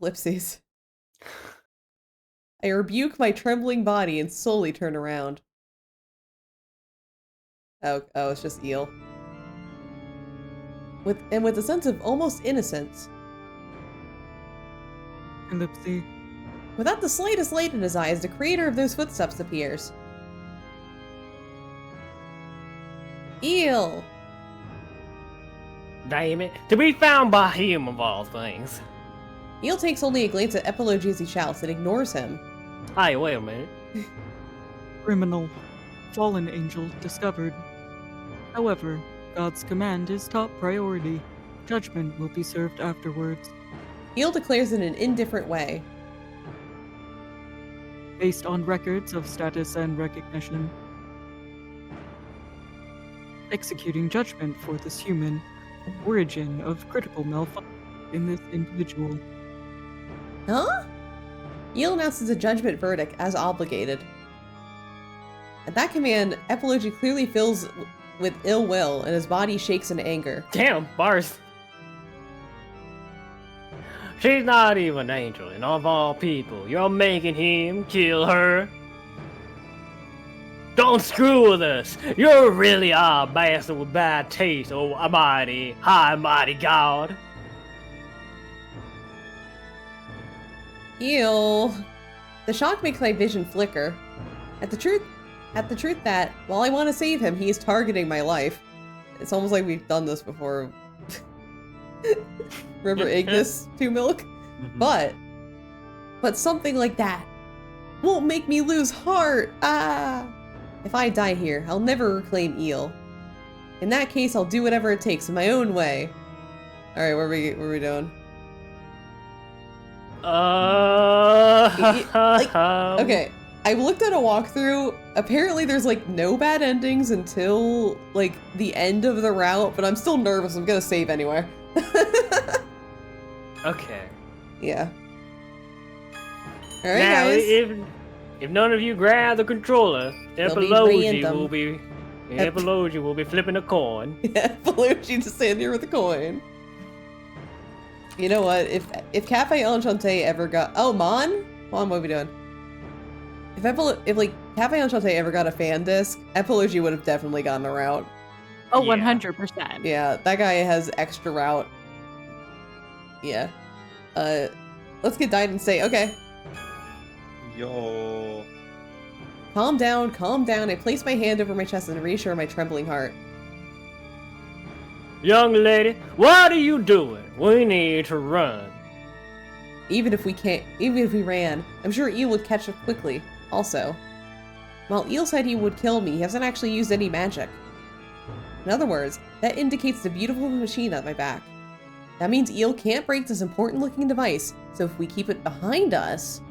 Ellipses. I rebuke my trembling body and slowly turn around. Oh, it's just Eel. With a sense of almost innocence. Ellipse. Without the slightest light in his eyes, the creator of those footsteps appears. Eel! Damn it. To be found by him of all things. Eel takes only a glance at Epilogy as he shouts and ignores him. Hey, wait a minute. Criminal. Fallen angel discovered. However, God's command is top priority. Judgment will be served afterwards. Eel declares in an indifferent way. Based on records of status and recognition. Executing judgment for this human. Origin of critical malfunction in this individual. Huh? Eel announces a judgment verdict as obligated. At that command, Epilogy clearly fills with ill will and his body shakes in anger. Damn, bars. She's not even an angel, and of all people, you're making him kill her? Don't screw with us! You really are a bastard with bad taste, oh almighty, high mighty God! Eel. The shock makes my vision flicker. At the truth that, while I want to save him, he is targeting my life. It's almost like we've done this before. Remember Ignis, 2 Milk? But something like that won't make me lose heart. Ah! If I die here, I'll never reclaim Eel. In that case, I'll do whatever it takes in my own way. Alright, what are we doing? Okay, I looked at a walkthrough. Apparently there's like no bad endings until like the end of the route, but I'm still nervous. I'm gonna save anyway. Okay. Yeah. Alright, now, guys. if none of you grab the controller, Epilogy will be flipping a coin. Yeah, Epilogy just stand here with a coin. You know what? If Cafe Enchanté ever got Mon, what are we doing? If like Cafe Enchanté ever got a fan disc, Epilogy would have definitely gotten a route. Oh, 100%. Yeah, that guy has extra route. Yeah. Let's get died and say, okay. Yo. Calm down, calm down. I place my hand over my chest and reassure my trembling heart. Young lady, what are you doing? We need to run. Even if we ran, I'm sure Eel would catch up quickly. Also, while Eel said he would kill me, he hasn't actually used any magic. In other words, that indicates the beautiful machine at my back. That means Eel can't break this important looking device, so if we keep it behind us...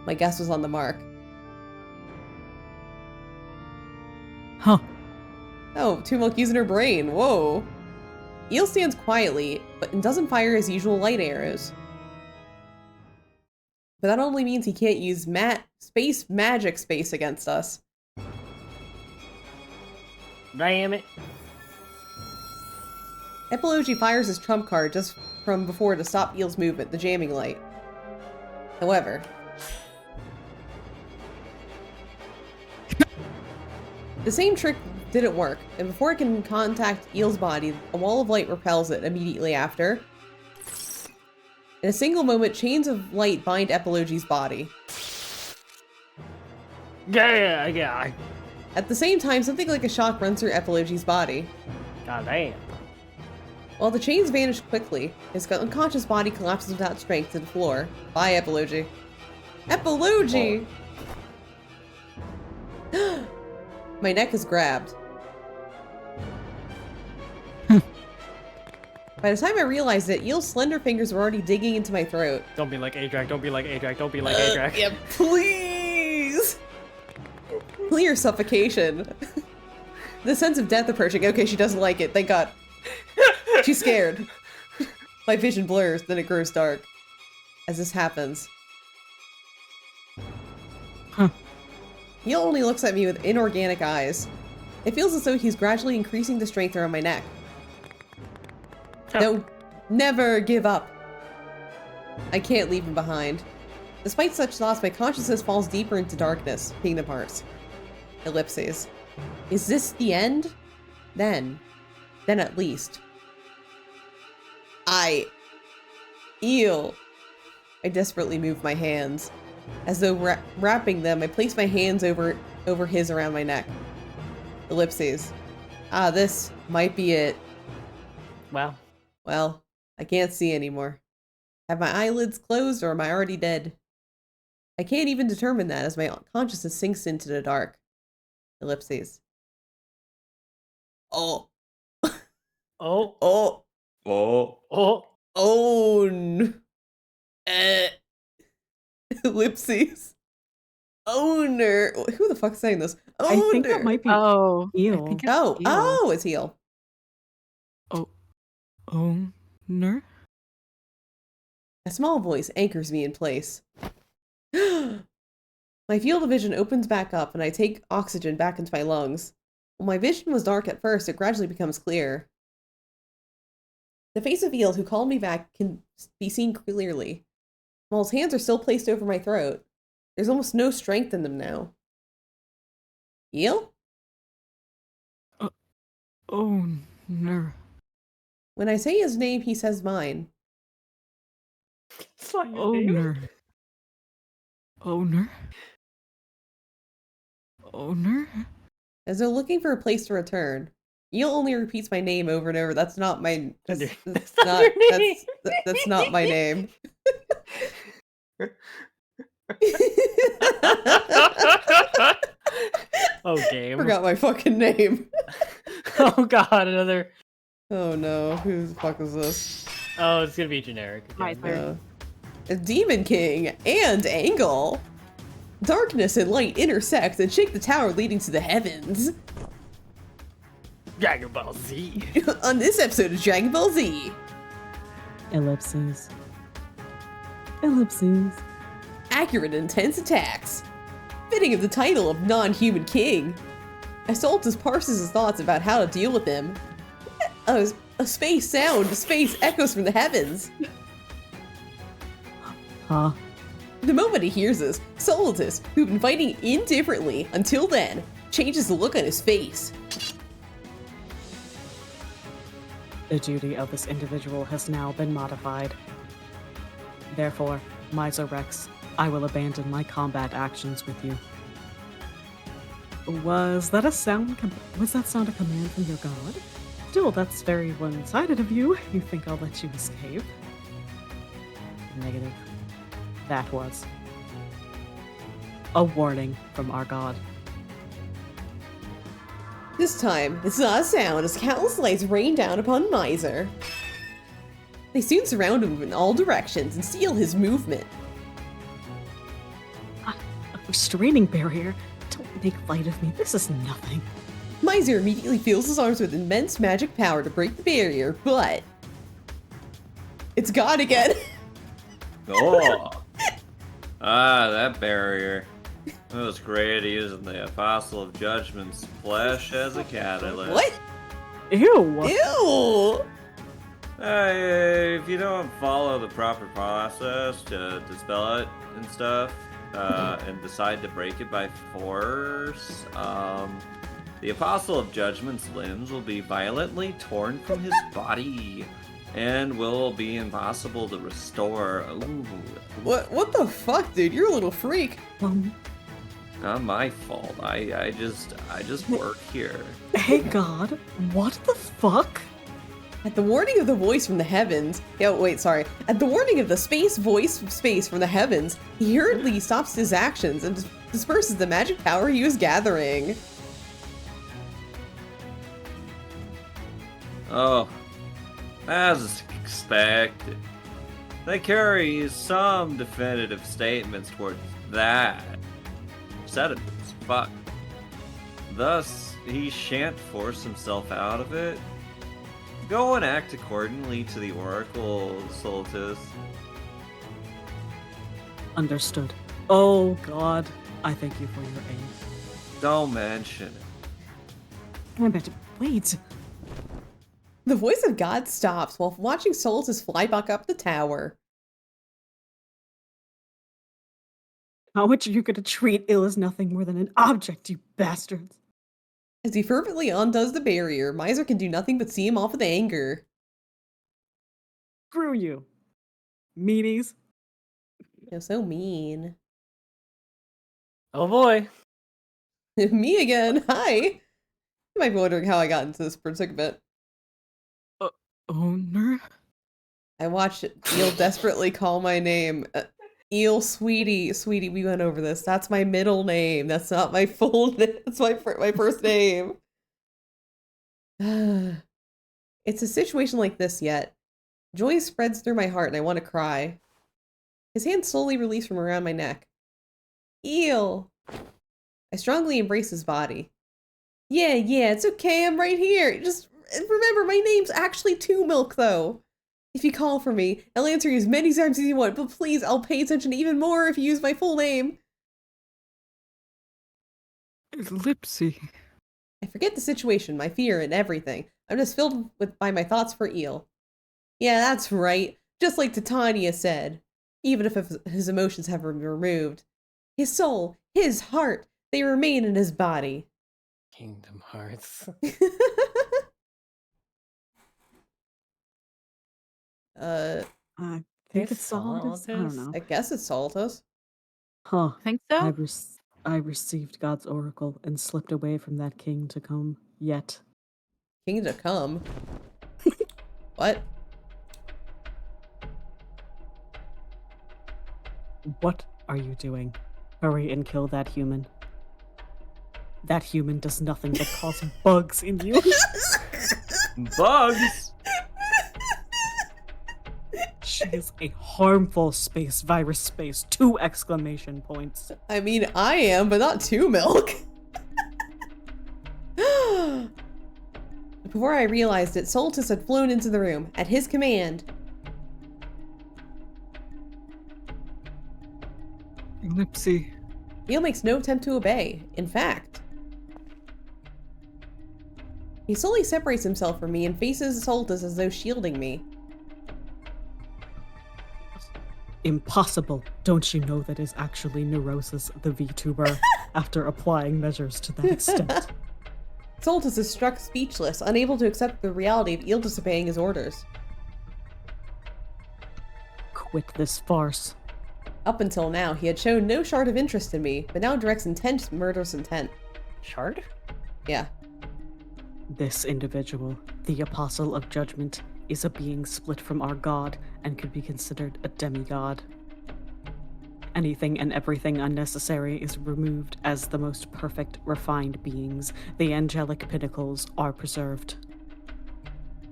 My guess was on the mark. Huh. Oh, 2 Milk using her brain, whoa. Eel stands quietly, but doesn't fire his usual light arrows. But that only means he can't use magic space against us. Damn it. Epilogy fires his trump card just from before to stop Eel's movement, the jamming light. However... the same trick didn't work, and before it can contact Eel's body, a wall of light repels it immediately after. In a single moment, chains of light bind Epilogy's body. Yeah. At the same time, something like a shock runs through Epilogi's body. God damn. While the chains vanish quickly, his unconscious body collapses without strength to the floor. Bye, Epilogi. Epilogi! My neck is grabbed. By the time I realized it, Eel's slender fingers were already digging into my throat. Don't be like Adrak, don't be like Adrak, don't be like Adrak. Yeah, please! Clear suffocation. The sense of death approaching. Okay, she doesn't like it. Thank God. She's scared. My vision blurs, then it grows dark. As this happens. Huh. Eel only looks at me with inorganic eyes. It feels as though he's gradually increasing the strength around my neck. No, never give up. I can't leave him behind. Despite such thoughts, my consciousness falls deeper into darkness, kingdom hearts. Ellipses. Is this the end? Then at least. Eel. I desperately move my hands. As though wrapping them, I place my hands over his around my neck. Ellipses. This might be it. Wow. Well, I can't see anymore. Have my eyelids closed or am I already dead? I can't even determine that as my consciousness sinks into the dark. Ellipses. Oh. Oh. Oh. Oh. Oh. Own. Ellipses. Owner. Who the fuck's saying this? Owner. I think that might be Oh. Eel. I think it's Oh, Eel. oh, it's Heel. Owner? A small voice anchors me in place. My field of vision opens back up and I take oxygen back into my lungs. While my vision was dark at first, it gradually becomes clear. The face of Eel, who called me back, can be seen clearly. While his hands are still placed over my throat, there's almost no strength in them now. Eel? Owner. When I say his name, he says mine. It's not your name. Owner. Owner? Owner? As though looking for a place to return. Eel only repeats my name over and over. That's not my. That's not your name. That's not my name. Oh, game. Forgot my fucking name. Oh god, another. Oh no, who the fuck is this? Oh, it's gonna be generic. again. Miser. A Demon King and Angle. Darkness and light intersect and shake the tower leading to the heavens. Dragon Ball Z. On this episode of Dragon Ball Z. Ellipses. Ellipses. Accurate and intense attacks. Fitting of the title of non-human king. Assaultus parses his thoughts about how to deal with him. A space sound, space echoes from the heavens. Huh? The moment he hears this, Solidus, who'd been fighting indifferently until then, changes the look on his face. The duty of this individual has now been modified. Therefore, Miser Rex, I will abandon my combat actions with you. Was that sound a command from your god? Still, that's very one-sided of you. You think I'll let you escape? Negative. That was a warning from our god. This time, it's not a sound as countless lights rain down upon Miser. They soon surround him in all directions and seal his movement. A restraining barrier? Don't make light of me. This is nothing. Miser immediately fills his arms with immense magic power to break the barrier, but... it's gone again! Oh! That barrier. It was great using the Apostle of Judgment's flesh as a catalyst. What? Ew! Ew! If you don't follow the proper process to dispel it and stuff, and decide to break it by force, the Apostle of Judgment's limbs will be violently torn from his body and will be impossible to restore. Ooh. What the fuck, dude? You're a little freak. Not my fault. I just work here. Hey God, what the fuck? At the warning of the voice from the heavens, At the warning of the voice from space from the heavens, he hurriedly stops his actions and disperses the magic power he was gathering. Oh, as expected. They carry some definitive statements towards that. Said it as fuck. Thus, he shan't force himself out of it. Go and act accordingly to the Oracle, Soltis. Understood. Oh God, I thank you for your aid. Don't mention it. I bet. Wait. The voice of God stops while watching Soltis fly back up the tower. How much are you gonna treat ill as nothing more than an object, you bastards? As he fervently undoes the barrier, Miser can do nothing but see him off with anger. Screw you, meanies. You're so mean. Oh boy. Me again. Hi. You might be wondering how I got into this predicament. Owner? I watched Eel desperately call my name. Eel, sweetie, we went over this. That's my middle name. That's not my full name. That's my first name. It's a situation like this yet. Joy spreads through my heart and I want to cry. His hand slowly released from around my neck. Eel! I strongly embrace his body. Yeah, it's okay. I'm right here. Just remember, my name's actually Two Milk, though. If you call for me, I'll answer you as many times as you want, but please, I'll pay attention even more if you use my full name. Lipsy. I forget the situation, my fear, and everything. I'm just filled by my thoughts for Eel. Yeah, that's right. Just like Titania said. Even if his emotions have been removed. His soul, his heart, they remain in his body. Kingdom Hearts. I think it's Soltis. I don't know. I guess it's Soltis. Huh. Think so? I received God's oracle and slipped away from that king to come. Yet. King to come? What? What are you doing? Hurry and kill that human. That human does nothing but cause bugs in you. Bugs? She is a harmful virus space. 2 exclamation points. I mean, I am, but not Two Milk. Before I realized it, Soltis had flown into the room, at his command. Lipsy. Eel makes no attempt to obey. In fact, he slowly separates himself from me and faces Soltis as though shielding me. Impossible. Don't you know that is actually Neurosis, the VTuber, after applying measures to that extent? Soltis is struck speechless, unable to accept the reality of Eel disobeying his orders. Quit this farce. Up until now, he had shown no shard of interest in me, but now directs intense murderous intent. Shard? Yeah. This individual, the Apostle of Judgment, is a being split from our God and could be considered a demigod. Anything and everything unnecessary is removed as the most perfect, refined beings. The angelic pinnacles are preserved.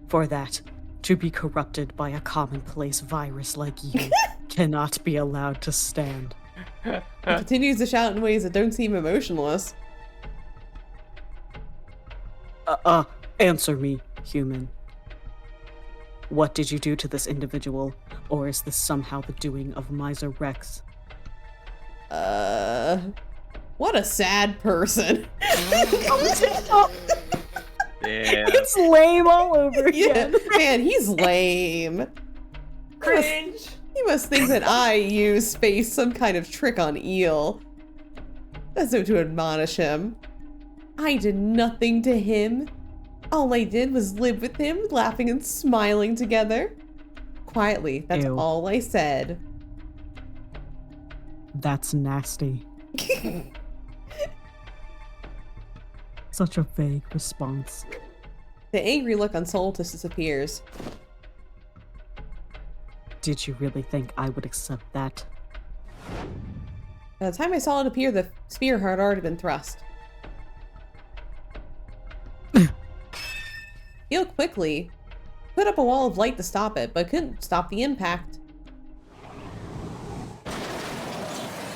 For that, to be corrupted by a commonplace virus like you cannot be allowed to stand. He continues to shout in ways that don't seem emotionless. Answer me, human. What did you do to this individual, or is this somehow the doing of Miser Rex? What a sad person. Yeah. It's lame all over again. Yeah, man, he's lame. Cringe. He must think that I use space some kind of trick on Eel. As though to admonish him. I did nothing to him. All I did was live with him, laughing and smiling together. Quietly, that's Ew. all I said. That's nasty. Such a vague response. The angry look on Soltis disappears. Did you really think I would accept that? By the time I saw it appear, the spear had already been thrust. Heal quickly. Put up a wall of light to stop it, but couldn't stop the impact.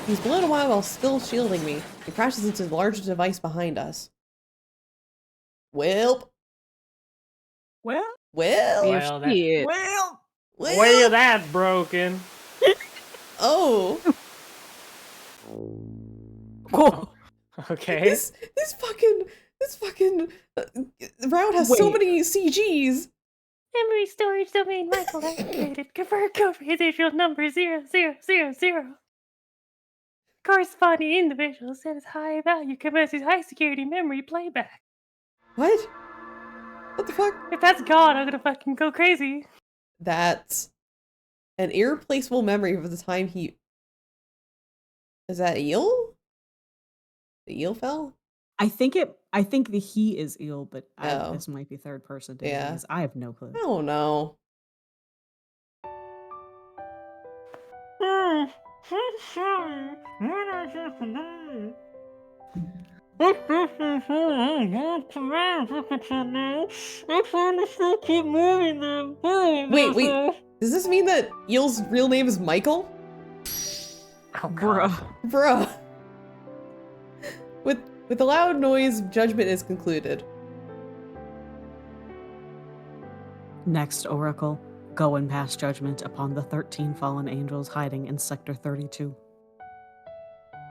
He's blown away while still shielding me. He crashes into the larger device behind us. Welp. Well, Well, that- shit. Well, that's broken. Oh. Whoa. Okay. This fucking route has so many CGs. Memory storage domain Michael activated. Confirm confidential number 0000. Corresponding individual sends high value commences high security memory playback. What? What the fuck? If that's God, I'm gonna fucking go crazy. That's an irreplaceable memory for the time he... Is that eel? The eel fell? I think the he is ill, but Oh. this might be third person. Yeah. Because I have no clue. I don't know. Wait. Does this mean that Eel's real name is Michael? Oh, God. Bruh. With a loud noise, judgment is concluded. Next, Oracle, go and pass judgment upon the 13 fallen angels hiding in Sector 32.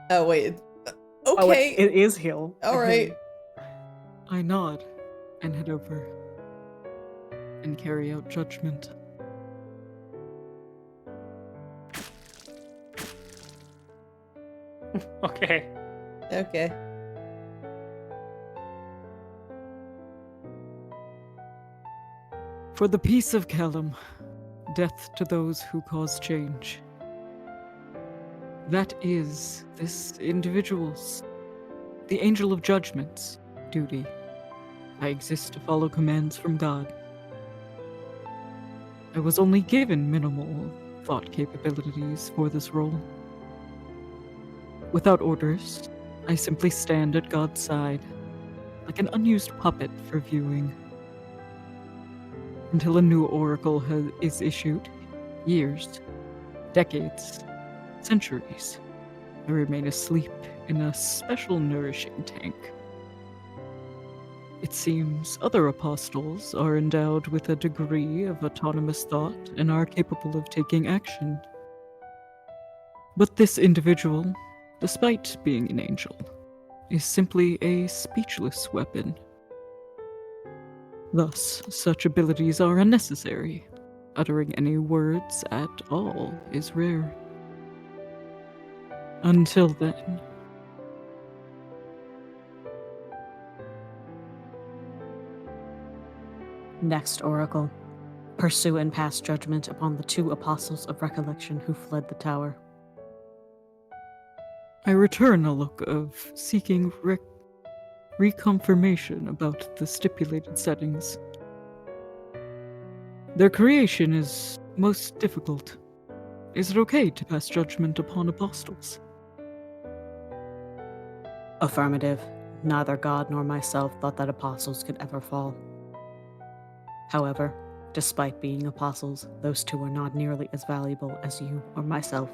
Oh, wait. Oh, Okay. it is Hill. Alright. I nod and head over and carry out judgment. Okay. Okay. For the peace of Callum, death to those who cause change. That is this individual's, the Angel of Judgment's, duty. I exist to follow commands from God. I was only given minimal thought capabilities for this role. Without orders, I simply stand at God's side, like an unused puppet for viewing. Until a new oracle is issued, years, decades, centuries, I remain asleep in a special nourishing tank. It seems other apostles are endowed with a degree of autonomous thought and are capable of taking action. But this individual, despite being an angel, is simply a speechless weapon. Thus, such abilities are unnecessary. Uttering any words at all is rare. Until then. Next, Oracle, pursue and pass judgment upon the 2 apostles of recollection who fled the tower. I return a look of seeking reconfirmation about the stipulated settings. Their creation is most difficult. Is it okay to pass judgment upon apostles? Affirmative. Neither God nor myself thought that apostles could ever fall. However, despite being apostles, those 2 are not nearly as valuable as you or myself.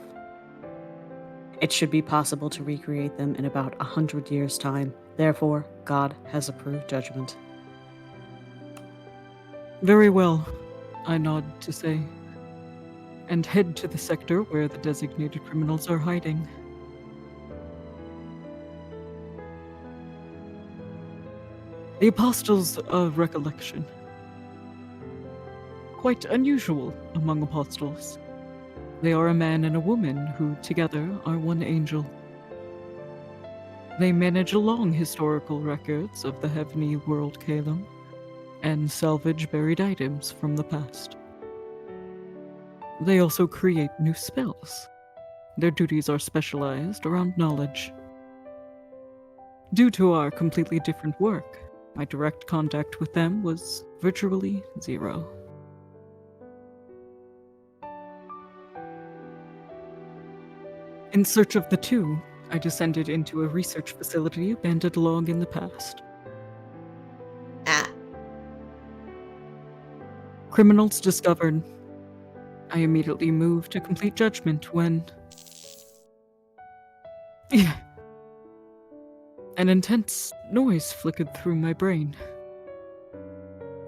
It should be possible to recreate them in about 100 years' time. Therefore, God has approved judgment. Very well, I nod to say, and head to the sector where the designated criminals are hiding. The Apostles of Recollection. Quite unusual among apostles. They are a man and a woman who together are one angel. They manage long historical records of the heavenly world Calum and salvage buried items from the past. They also create new spells. Their duties are specialized around knowledge. Due to our completely different work, my direct contact with them was virtually zero. In search of the two, I descended into a research facility abandoned long in the past. Criminals discovered. I immediately moved to complete judgment when... an intense noise flickered through my brain.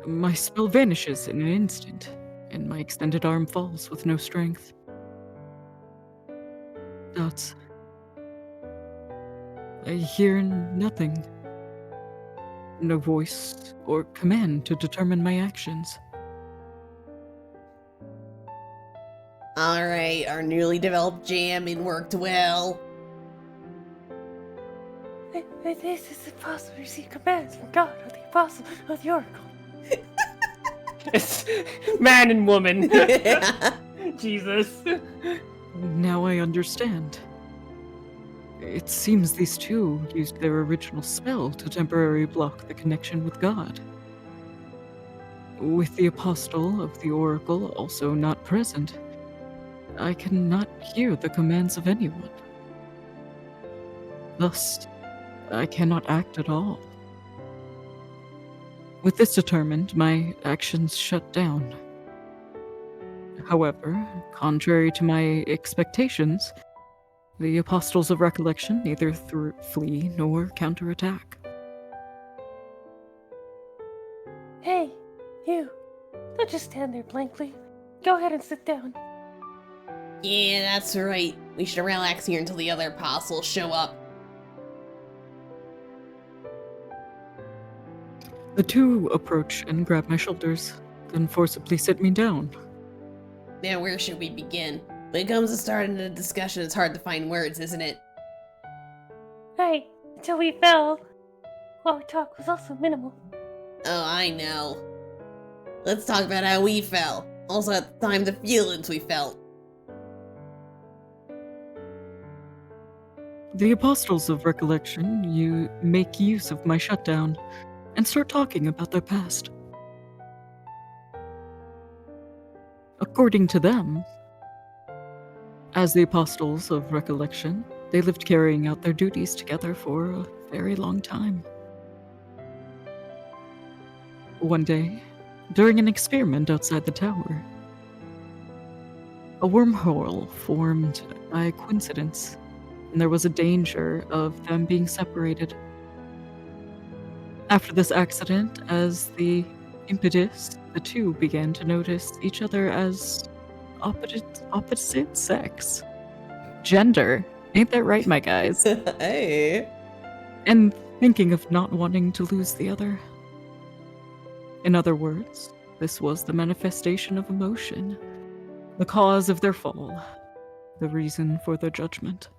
My spell vanishes in an instant, and my extended arm falls with no strength. Dots. I hear nothing. No voice or command to determine my actions. Alright, our newly developed jamming worked well. This is impossible to receive commands from God or the Apostle of the Oracle. It's man and woman. Jesus. Now I understand. It seems these two used their original spell to temporarily block the connection with God. With the Apostle of the Oracle also not present, I cannot hear the commands of anyone. Thus, I cannot act at all. With this determined, my actions shut down. However, contrary to my expectations, the Apostles of Recollection neither flee nor counterattack. Hey, you. Don't just stand there blankly. Go ahead and sit down. Yeah, that's right. We should relax here until the other apostles show up. The two approach and grab my shoulders, then forcibly sit me down. Now, where should we begin? When it comes to starting a discussion, it's hard to find words, isn't it? Right, until we fell. Our talk was also minimal. Oh, I know. Let's talk about how we fell. Also, at the time, the feelings we felt. The Apostles of Recollection, you make use of my shutdown and start talking about their past. According to them, as the Apostles of Recollection, they lived carrying out their duties together for a very long time. One day, during an experiment outside the tower, a wormhole formed by coincidence, and there was a danger of them being separated. After this accident, as the impetus, the two began to notice each other as opposite sex. Gender. Ain't that right, my guys? Hey. And thinking of not wanting to lose the other. In other words, this was the manifestation of emotion, the cause of their fall, the reason for their judgment.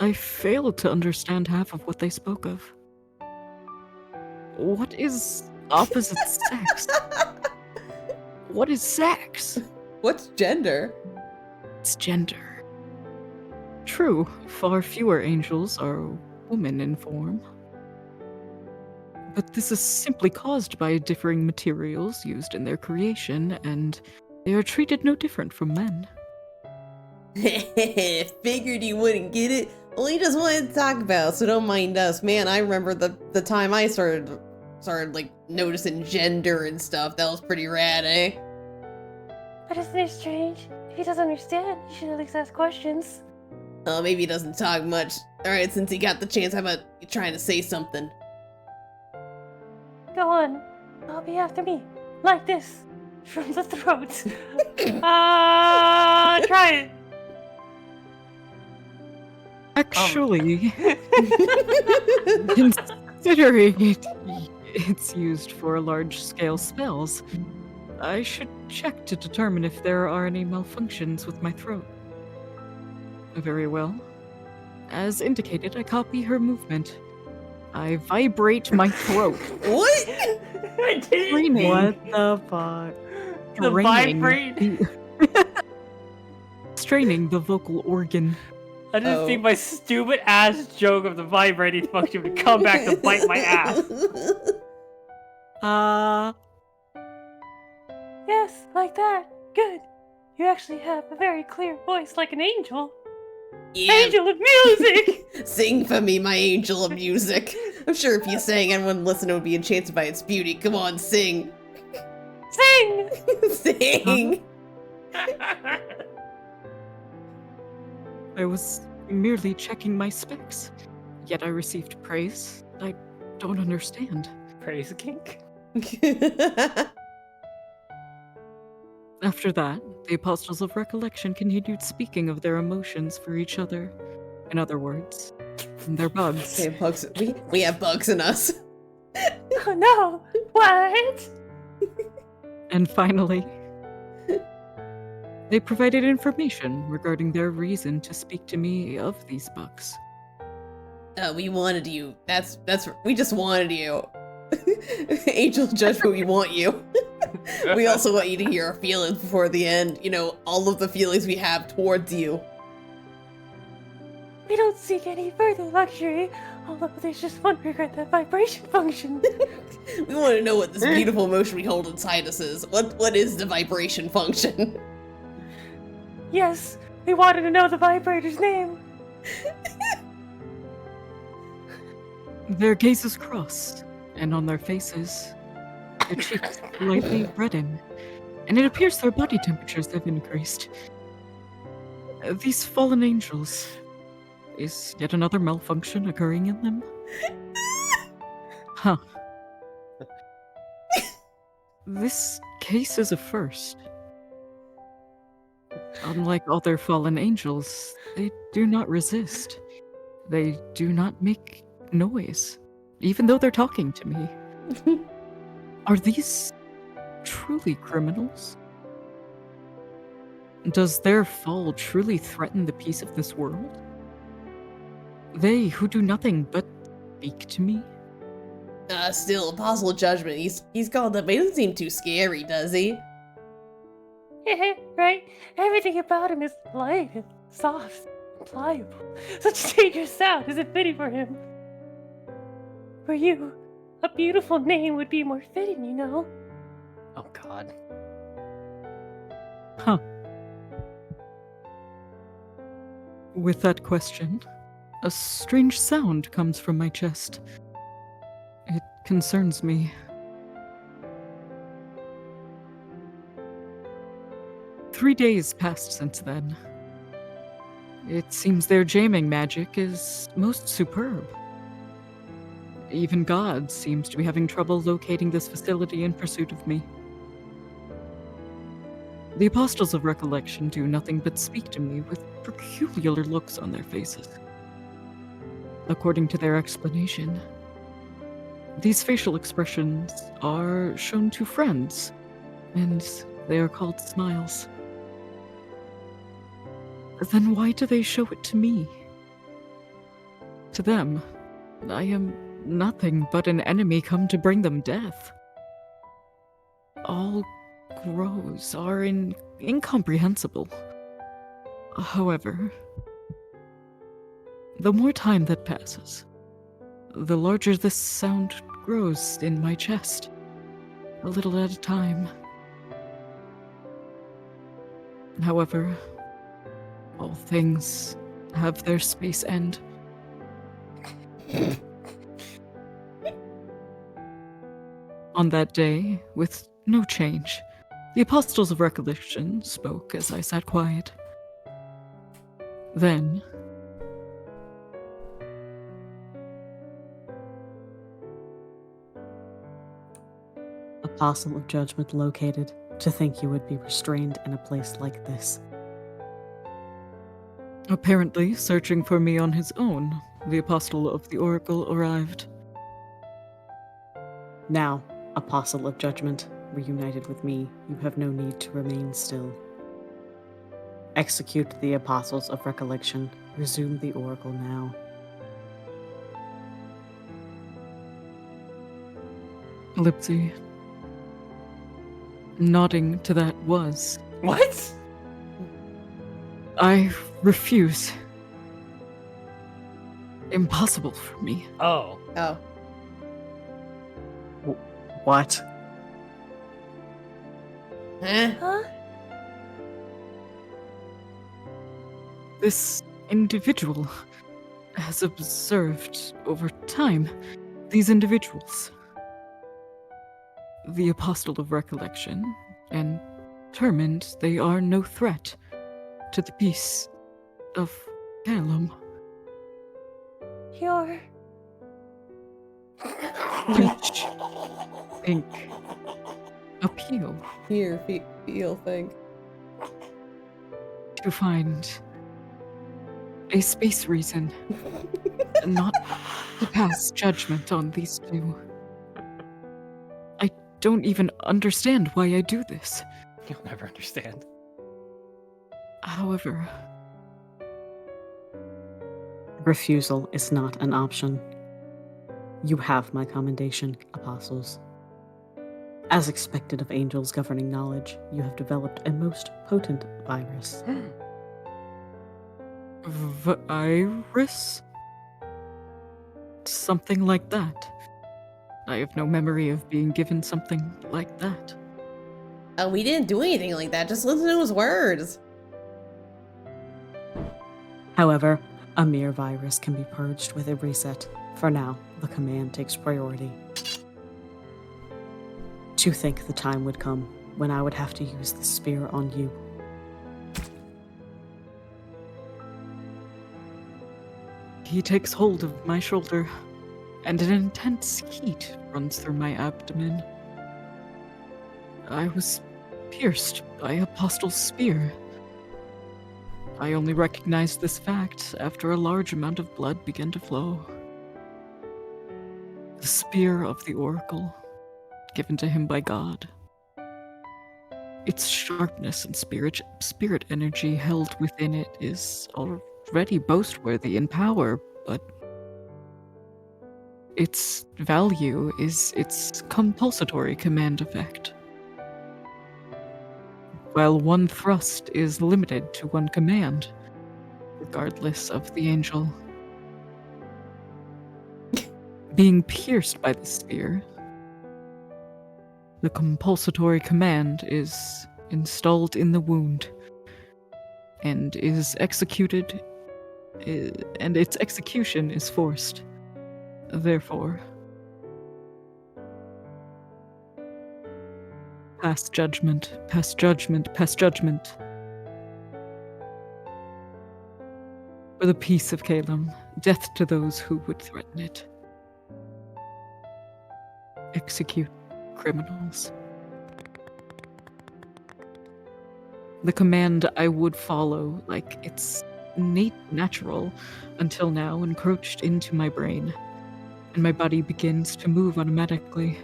I failed to understand half of what they spoke of. What is opposite sex? What is sex? What's gender? It's gender. True, far fewer angels are women in form. But this is simply caused by differing materials used in their creation, and they are treated no different from men. Figured you wouldn't get it. Well, you just wanted to talk about, so don't mind us. Man, I remember the time I started like noticing gender and stuff. That was pretty rad, eh? But isn't it strange? If he doesn't understand, he should at least ask questions. Maybe he doesn't talk much. Alright, since he got the chance, how about you trying to say something? Go on. I'll be after me. Like this. From the throat. Try it. Actually, considering it's used for large-scale spells, I should check to determine if there are any malfunctions with my throat. Very well. As indicated, I copy her movement. I vibrate my throat. What? I didn't. What the fuck? The Draining vibrate. restraining the vocal organ. I just think my stupid ass joke of the vibrating function would come back to bite my ass. Yes, like that. Good. You actually have a very clear voice like an angel. Yeah. Angel of music! Sing for me, my angel of music. I'm sure if you sang, everyone listening would be enchanted by its beauty. Come on, sing. Sing! Sing! I was merely checking my specs, yet I received praise. I don't understand. Praise kink? After that, the Apostles of Recollection continued speaking of their emotions for each other. In other words, their bugs. We have bugs. We have bugs in us. Oh no! What? And finally, they provided information regarding their reason to speak to me of these bugs. We wanted you. We just wanted you. Angel Judgment, we want you. We also want you to hear our feelings before the end. You know, all of the feelings we have towards you. We don't seek any further luxury, although there's just one regret: that vibration function. We want to know what this beautiful emotion we hold inside us is. What is the vibration function? Yes, we wanted to know the vibrator's name. Their gazes crossed, and on their faces, their cheeks lightly redden, and it appears their body temperatures have increased. These fallen angels, is yet another malfunction occurring in them? Huh. This case is a first. Unlike other fallen angels, they do not resist. They do not make noise, even though they're talking to me. Are these truly criminals? Does their fall truly threaten the peace of this world? They who do nothing but speak to me? Still, Apostle Judgment, he's called up, but he doesn't seem too scary, does he? Right? Everything about him is light and soft and pliable. Such a dangerous sound. Is it fitting for him? For you, a beautiful name would be more fitting, you know? Oh god. Huh. With that question, a strange sound comes from my chest. It concerns me. Three days passed since then. It seems their jamming magic is most superb. Even God seems to be having trouble locating this facility in pursuit of me. The Apostles of Recollection do nothing but speak to me with peculiar looks on their faces. According to their explanation, these facial expressions are shown to friends, and they are called smiles. Then why do they show it to me? To them, I am nothing but an enemy come to bring them death. All grows are incomprehensible. However, the more time that passes, the larger this sound grows in my chest, a little at a time. However, all things have their space end. On that day, with no change, the Apostles of Recollection spoke as I sat quiet. Then, Apostle of Judgment located. To think you would be restrained in a place like this. apparently searching for me on his own, the Apostle of the Oracle arrived. Now, Apostle of Judgment, reunited with me, you have no need to remain still. Execute the Apostles of Recollection. Resume the Oracle now. Lipsy, nodding to that was. What? I refuse. Impossible for me. Oh. Oh. What? Huh? Huh? This individual has observed over time these individuals. The Apostle of Recollection, and determined they are no threat to the peace of Calum. You're... Which think appeal Here, feel, think. to find a space reason, not to pass judgment on these two. I don't even understand why I do this. You'll never understand. However, Refusal is not an option. You have my commendation, apostles. As expected of angels governing knowledge, you have developed a most potent virus. virus? Something like that. I have no memory of being given something like that. Oh, we didn't do anything like that. Just listen to his words. However, a mere virus can be purged with a reset. For now, the command takes priority. To think the time would come when I would have to use the spear on you. He takes hold of my shoulder, and an intense heat runs through my abdomen. I was pierced by Apostle's spear. I only recognized this fact after a large amount of blood began to flow. The spear of the Oracle, given to him by God. Its sharpness and spirit energy held within it is already boastworthy in power, but its value is its compulsory command effect. While one thrust is limited to one command, regardless of the angel. Being pierced by the spear, the compulsory command is installed in the wound and is executed, and its execution is forced. Therefore, pass judgment, pass judgment, pass judgment. For the peace of Calum, death to those who would threaten it. Execute criminals. The command I would follow, like it's natural, until now encroached into my brain, and my body begins to move automatically.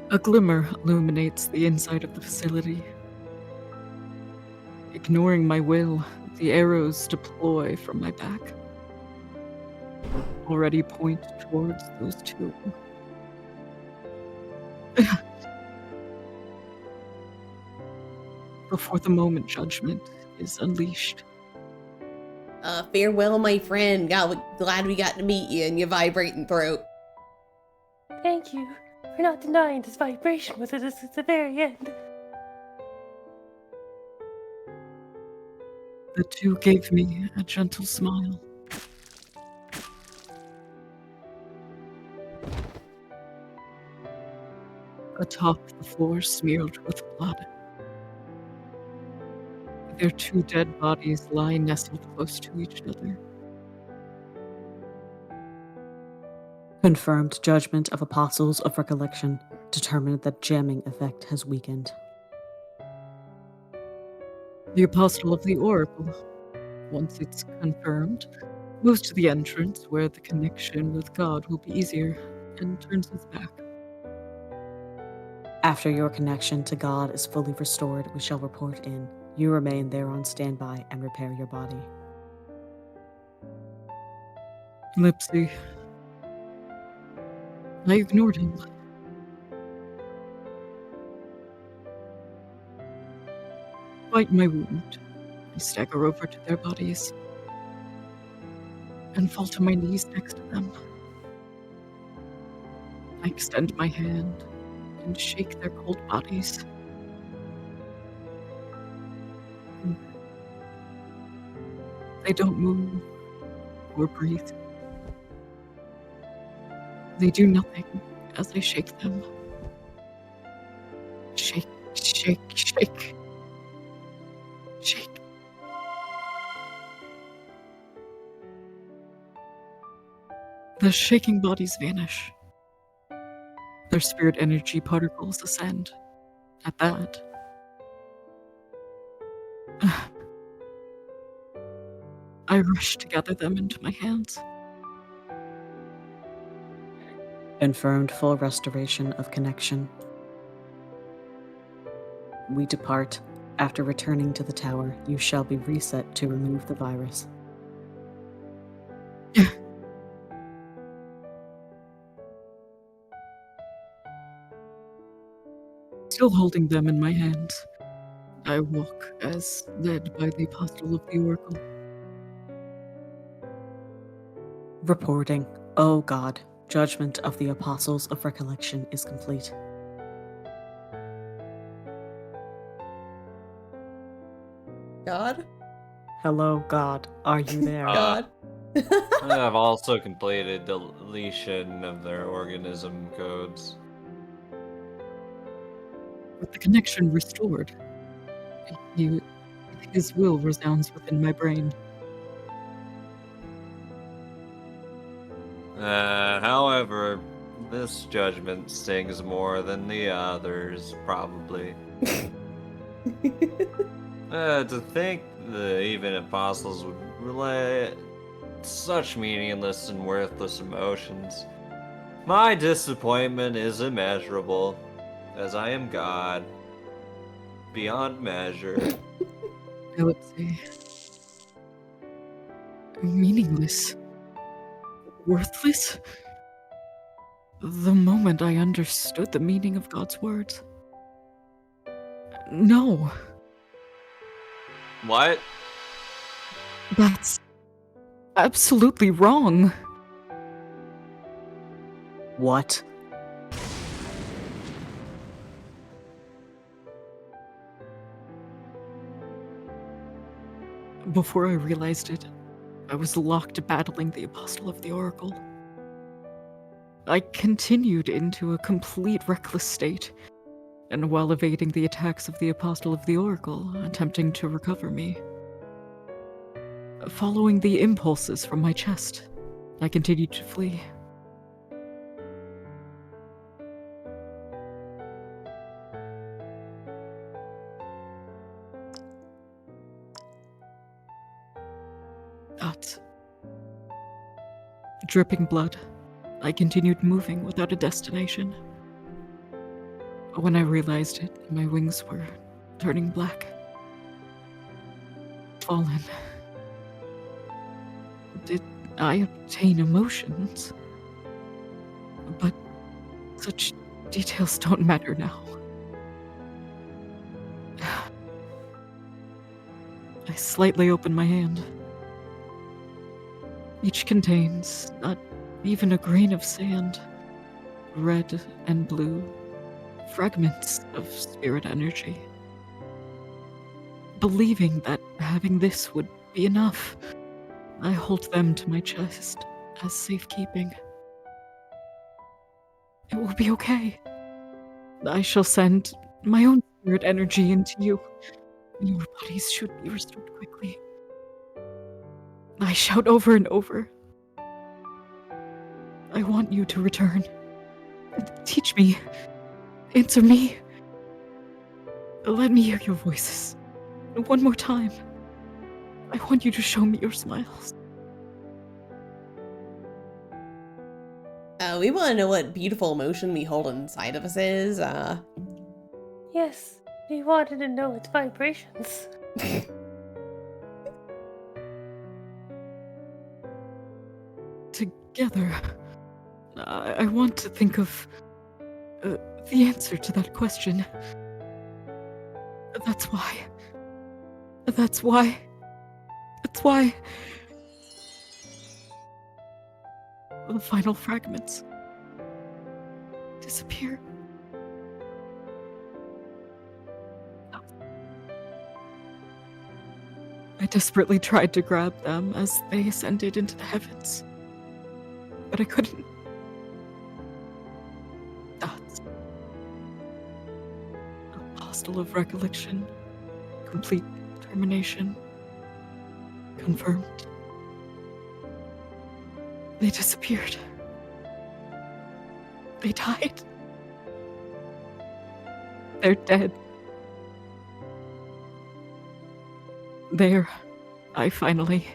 A glimmer illuminates the inside of the facility. Ignoring my will, the arrows deploy from my back. Already point towards those two. Before the moment judgment is unleashed. Farewell, my friend. Glad we got to meet you and your vibrating throat. Thank you for not denying this vibration with us at the very end. The two gave me a gentle smile. Atop the floor smeared with blood. Their two dead bodies lie nestled close to each other. Confirmed judgment of Apostles of Recollection determined that jamming effect has weakened. The Apostle of the Oracle, once it's confirmed, moves to the entrance where the connection with God will be easier and turns his back. After your connection to God is fully restored, we shall report in. You remain there on standby and repair your body. Lipsy. I ignored him. Despite my wound, I stagger over to their bodies and fall to my knees next to them. I extend my hand and shake their cold bodies. They don't move or breathe. They do nothing as I shake them. Shake, shake, shake. Shake. The shaking bodies vanish. Their spirit energy particles ascend. At that, I rush to gather them into my hands. Confirmed full restoration of connection. We depart. After returning to the tower, you shall be reset to remove the virus. Still holding them in my hands, I walk as led by the Apostle of the Oracle. Reporting. O God, judgment of the Apostles of Recollection is complete. God? Hello, God. Are you there? God. I've also completed deletion of their organism codes. With the connection restored, his will resounds within my brain. However, this judgment stings more than the others, probably. To think the even apostles would relay such meaningless and worthless emotions. My disappointment is immeasurable, as I am God, beyond measure. I would say meaningless. Worthless? The moment I understood the meaning of God's words. No. What? That's absolutely wrong. What? Before I realized it, I was locked battling the Apostle of the Oracle. I continued into a complete reckless state, and while evading the attacks of the Apostle of the Oracle, attempting to recover me. Following the impulses from my chest, I continued to flee. But, dripping blood, I continued moving without a destination. When I realized it, my wings were turning black. Fallen. Did I obtain emotions? But such details don't matter now. I slightly open my hand. Each contains not even a grain of sand, red and blue, fragments of spirit energy. Believing that having this would be enough, I hold them to my chest as safekeeping. It will be okay. I shall send my own spirit energy into you. Your bodies should be restored quickly. I shout over and over. I want you to return. Teach me. Answer me. Let me hear your voices. One more time. I want you to show me your smiles. We want to know what beautiful emotion we hold inside of us is. Yes, we wanted to know its vibrations. Together, I want to think of the answer to that question. That's why That's why. The final fragments disappear. I desperately tried to grab them as they ascended into the heavens, but I couldn't. Dots. Apostle of recollection, complete termination, confirmed. They disappeared. They died. They're dead. There, I finally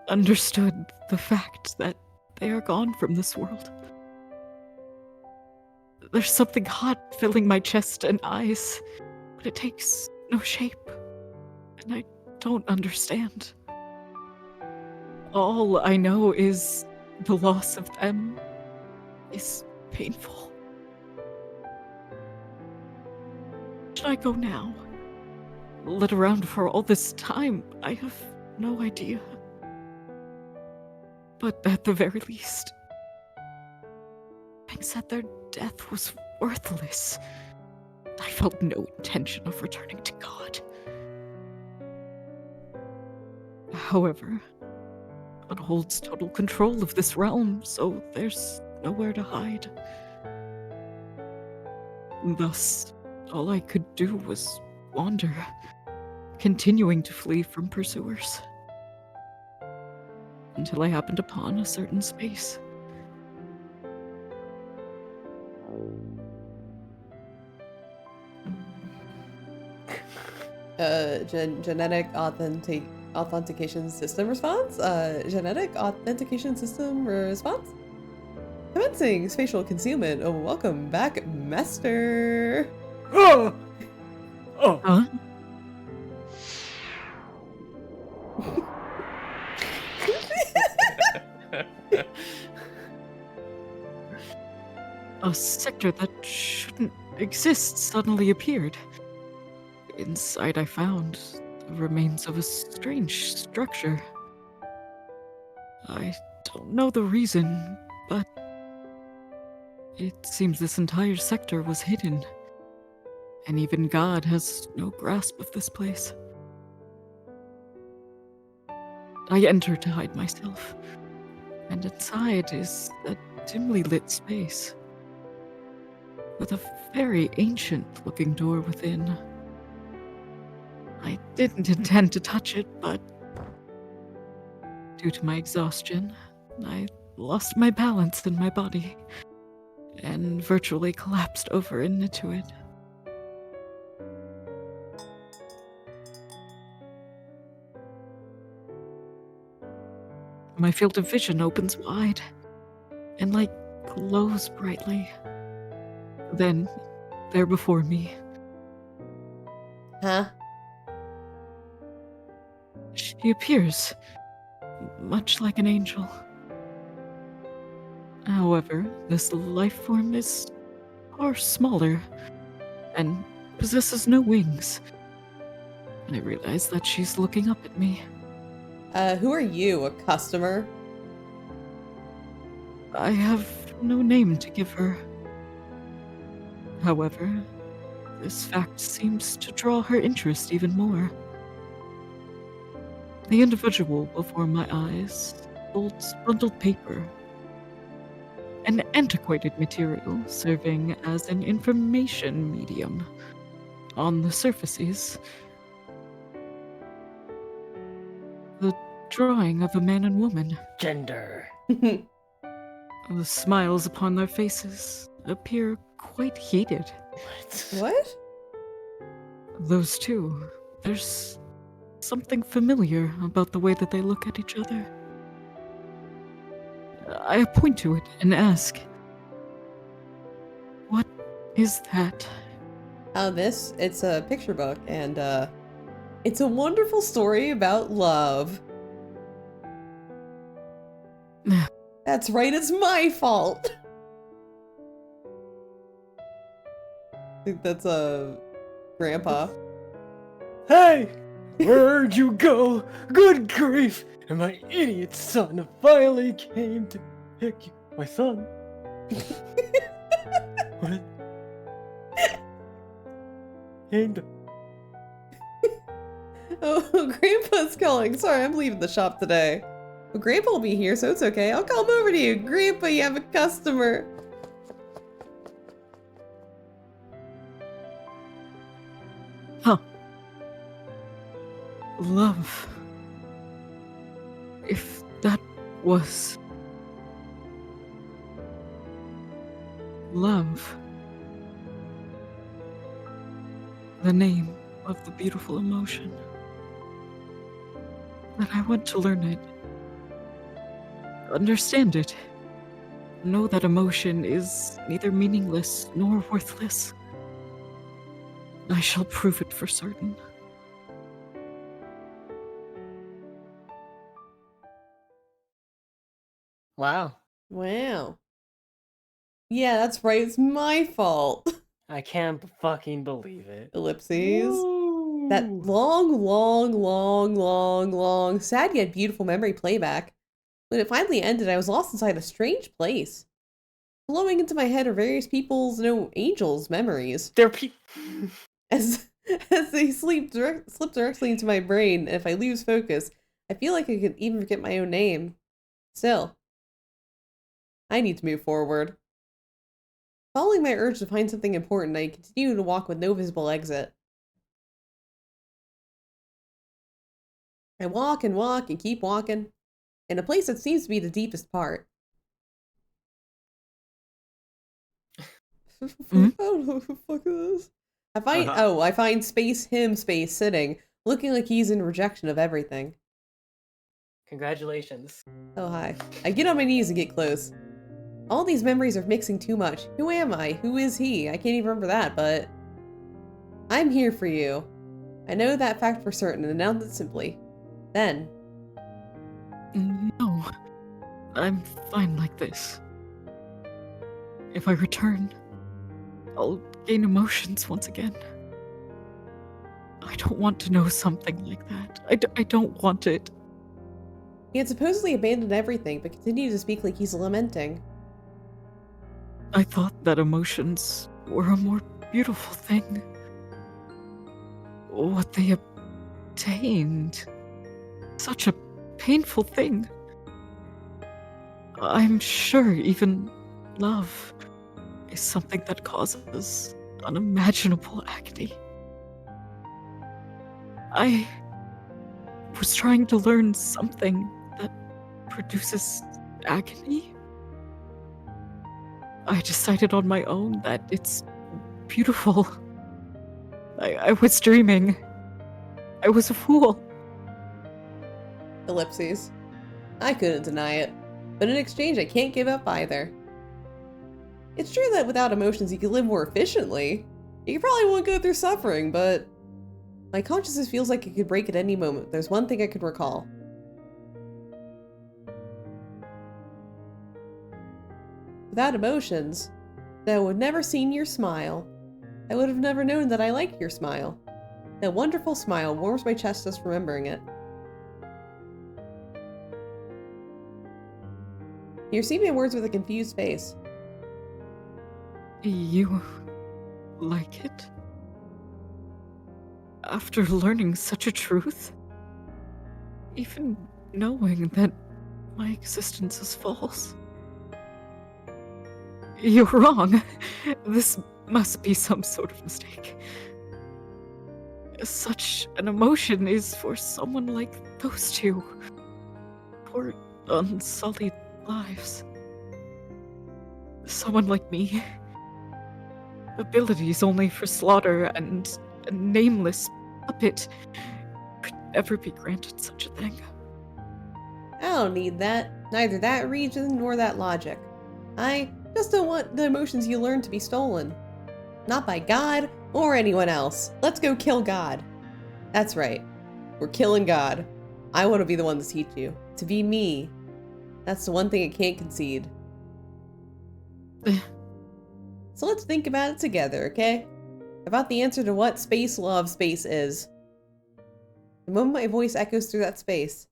understood the fact that they are gone from this world. There's something hot filling my chest and eyes, but it takes no shape, and I don't understand. All I know is the loss of them is painful. Should I go now? Led around for all this time? I have no idea. But at the very least, having said their death was worthless, I felt no intention of returning to God. However, God holds total control of this realm, so there's nowhere to hide. Thus, all I could do was wander, continuing to flee from pursuers. Until I happened upon a certain space. Genetic authentication system response? Genetic authentication system response? Commencing spatial concealment. Oh, welcome back, Master. Oh! Oh! Huh? A sector that shouldn't exist suddenly appeared. Inside I found the remains of a strange structure. I don't know the reason, but it seems this entire sector was hidden. And even God has no grasp of this place. I enter to hide myself, and inside is a dimly lit space, with a very ancient-looking door within. I didn't intend to touch it, but due to my exhaustion, I lost my balance in my body and virtually collapsed over into it. My field of vision opens wide and light glows brightly. Then, there before me, Huh? she appears, much like an angel. However, this life form is far smaller and possesses no wings. I realize that she's looking up at me. Who are you, a customer? I have no name to give her. However, this fact seems to draw her interest even more. The individual before my eyes holds bundled paper, an antiquated material serving as an information medium. On the surfaces, the drawing of a man and woman. Gender. The smiles upon their faces appear quite heated. What? Those two, there's something familiar about the way that they look at each other. I point to it and ask, "What is that?" It's a picture book, and it's a wonderful story about love. That's right, it's my fault. I think that's Grandpa. Hey! Where'd you go? Good grief! And my idiot son finally came to pick you. My son? What? Came to... Oh, Grandpa's calling. Sorry, I'm leaving the shop today. Well, Grandpa will be here, so it's okay. I'll come over to you. Grandpa, you have a customer. Huh. Love. If that was... love. The name of the beautiful emotion. That I want to learn it. Understand it. Know that emotion is neither meaningless nor worthless. I shall prove it for certain. Wow. Wow. Yeah, that's right. It's my fault. I can't fucking believe it. Ellipses. Woo! That long, sad yet beautiful memory playback. When it finally ended, I was lost inside a strange place. Flowing into my head are various people's, angels' memories. They're As they slip directly into my brain, and if I lose focus, I feel like I could even forget my own name. Still, I need to move forward. Following my urge to find something important, I continue to walk with no visible exit. I walk and keep walking, in a place that seems to be the deepest part. I don't know what the fuck is this. I find him sitting, looking like he's in rejection of everything. Congratulations. Oh, hi. I get on my knees and get close. All these memories are mixing too much. Who am I? Who is he? I can't even remember that, but... I'm here for you. I know that fact for certain and announced it simply. Then... No. I'm fine like this. If I return, I'll gain emotions once again. I don't want to know something like that. I don't want it. He had supposedly abandoned everything, but continued to speak like he's lamenting. I thought that emotions were a more beautiful thing. What they obtained. Such a painful thing. I'm sure even love is something that causes unimaginable agony. I was trying to learn something that produces agony. I decided on my own that it's beautiful. I was dreaming. I was a fool. Ellipses. I couldn't deny it, but in exchange I can't give up either. It's true that without emotions you can live more efficiently. You probably won't go through suffering, but... my consciousness feels like it could break at any moment. There's one thing I could recall. Without emotions, I would have never seen your smile. I would have never known that I like your smile. That wonderful smile warms my chest just remembering it. You receive my words with a confused face. You like it? After learning such a truth? Even knowing that my existence is false? You're wrong. This must be some sort of mistake. Such an emotion is for someone like those two. Poor, unsullied lives. Someone like me. Abilities only for slaughter and a nameless puppet could ever be granted such a thing. I don't need that. Neither that reason nor that logic. I just don't want the emotions you learn to be stolen. Not by God or anyone else. Let's go kill God. That's right. We're killing God. I want to be the one to teach you. To be me. That's the one thing I can't concede. So let's think about it together, okay? About the answer to what space is. The moment my voice echoes through that space.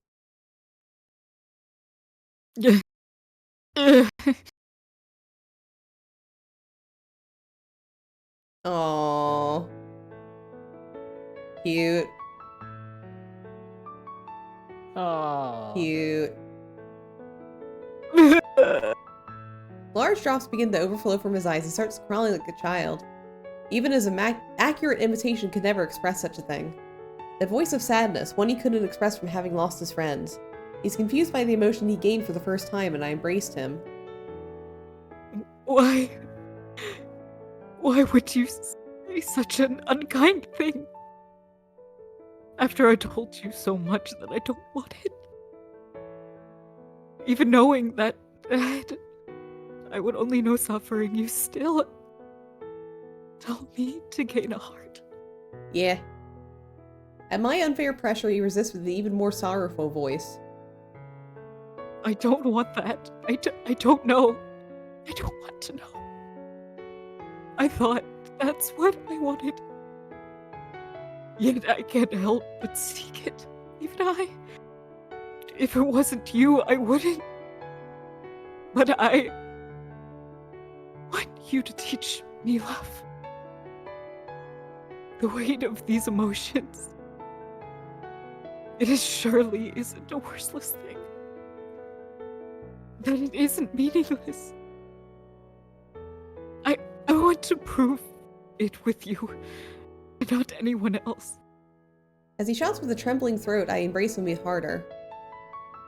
Aww. Cute. Aww. Cute. Large drops begin to overflow from his eyes. He starts crawling like a child. Even his accurate imitation could never express such a thing. The voice of sadness, one he couldn't express from having lost his friends. He's confused by the emotion he gained for the first time, and I embraced him. Why? Why would you say such an unkind thing? After I told you so much that I don't want it. Even knowing that I would only know suffering, you still tell me to gain a heart. Yeah. At my unfair pressure, he resists with an even more sorrowful voice. I don't want that. I don't know. I don't want to know. I thought that's what I wanted. Yet I can't help but seek it. Even if it wasn't you, I wouldn't. But I want you to teach me love. The weight of these emotions. It surely isn't a worthless thing. That it isn't meaningless. I want to prove it with you, and not anyone else. As he shouts with a trembling throat, I embrace him with harder.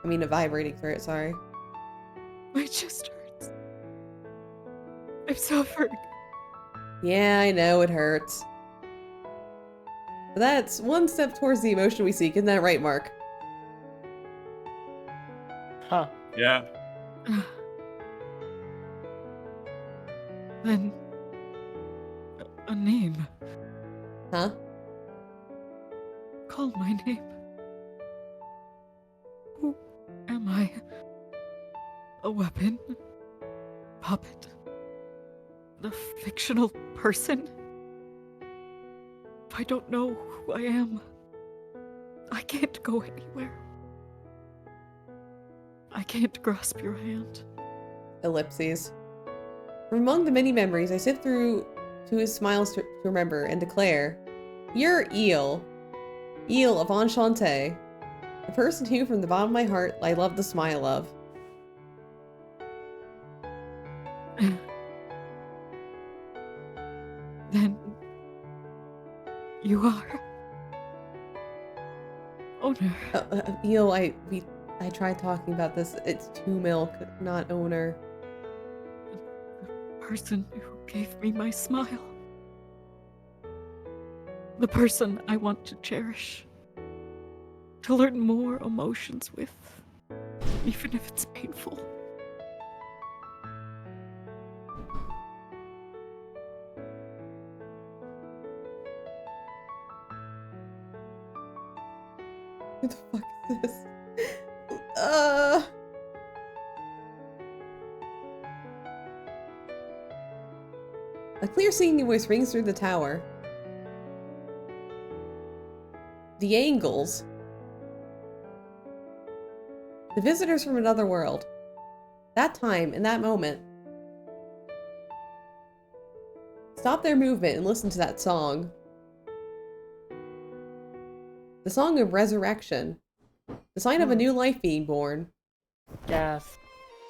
I mean, a vibrating throat, sorry. My chest hurts. I'm suffering. Yeah, I know, it hurts. But that's one step towards the emotion we seek, isn't that right, Mark? Huh. Yeah. Then... a name. Huh? Call my name. Who am I? A weapon? Puppet? A fictional person? If I don't know who I am, I can't go anywhere. I can't grasp your hand. Ellipses. From among the many memories, I sift through to his smiles to remember and declare, "You're Il. Il of Enchanté. The person who, from the bottom of my heart, I love the smile of." Then... you are... owner. Il, I tried talking about this. It's 2 milk, not owner. The person who gave me my smile. The person I want to cherish. To learn more emotions with, even if it's painful. Who the fuck is this? A clear singing voice rings through the tower. The Angles. The visitors from another world. That time, in that moment. Stop their movement and listen to that song. The song of resurrection. The sign of a new life being born. Yes.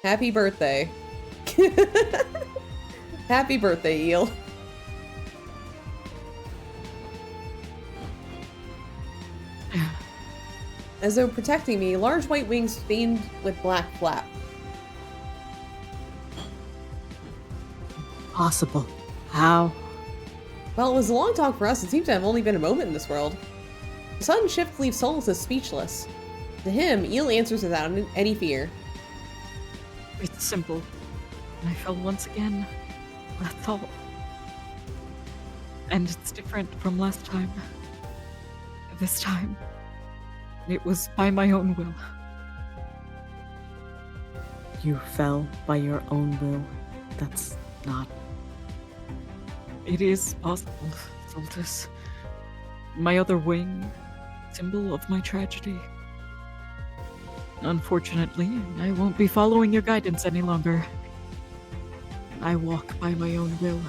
Happy birthday. Happy birthday, Eel. As though protecting me, large white wings stained with black flap. Possible. How? Well, it was a long talk for us. It seems to have only been a moment in this world. The sudden shift leaves Solus speechless. To him, Eel answers without any fear. It's simple. I fell once again. That's all. And it's different from last time. This time, it was by my own will. You fell by your own will. That's not... It is possible Soltis. My other wing, symbol of my tragedy. Unfortunately, I won't be following your guidance any longer. I walk by my own will.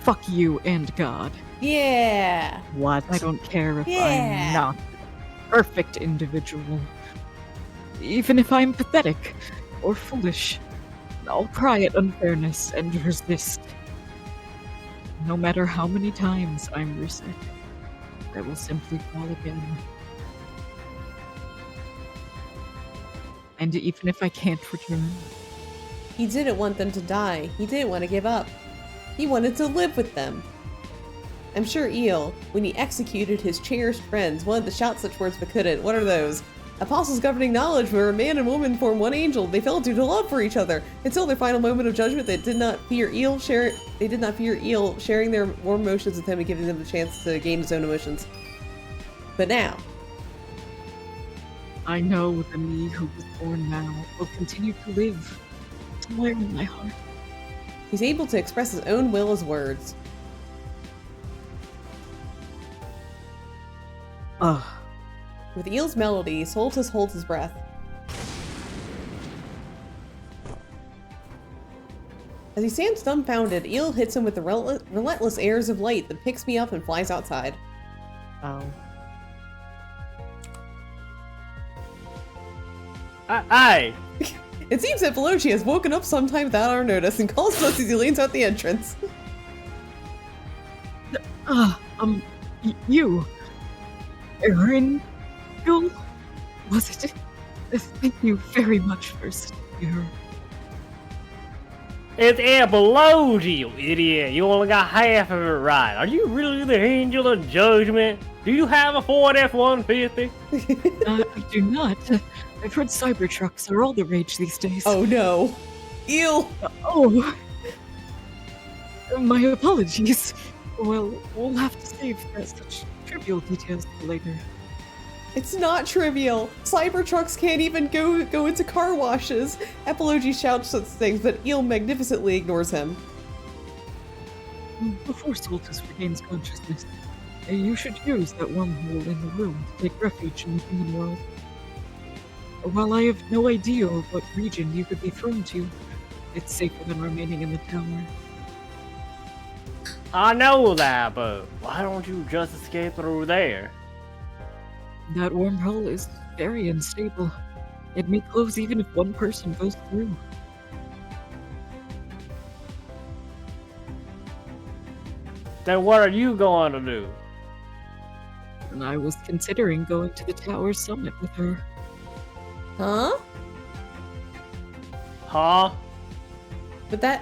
Fuck you and God. Yeah. What? I don't care if Yeah. I'm not a perfect individual. Even if I'm pathetic or foolish, I'll cry at unfairness and resist. No matter how many times I'm reset, I will simply fall again. And even if I can't return, He didn't want them to die. He didn't want to give up. He wanted to live with them. I'm sure Eel, when he executed his cherished friends, wanted to shout such words but couldn't. What are those? Apostles governing knowledge, where a man and woman form one angel. They fell due to love for each other. Until their final moment of judgment, they did not fear Eel sharing their warm emotions with him and giving them the chance to gain his own emotions. But now, I know the me who was born now will continue to live somewhere in my heart. he's able to express his own will as words. Ugh. With Eel's melody, Soltis holds his breath. As he stands dumbfounded, Eel hits him with the relentless airs of light that picks me up and flies outside. Oh. Aye. It seems that Veloci has woken up sometime without our notice and calls us as he leans out the entrance. You. Erin? Was it? Thank you very much for staying here. It's Apology, you idiot. You only got half of it right. Are you really the angel of judgment? Do you have a Ford F-150? I do not. I've heard Cybertrucks are all the rage these days. Oh no. Eel! Oh. My apologies. Well, we'll have to save such trivial details for later. It's not trivial. Cybertrucks can't even go into car washes. Apology shouts such things, but Eel magnificently ignores him. Before Soltis regains consciousness, you should use that wormhole in the room to take refuge in the human world. While I have no idea what region you could be thrown to, it's safer than remaining in the tower. I know that, but why don't you just escape through there? That wormhole is very unstable. It may close even if one person goes through. Then what are you going to do? And I was considering going to the tower summit with her. Huh? Huh? But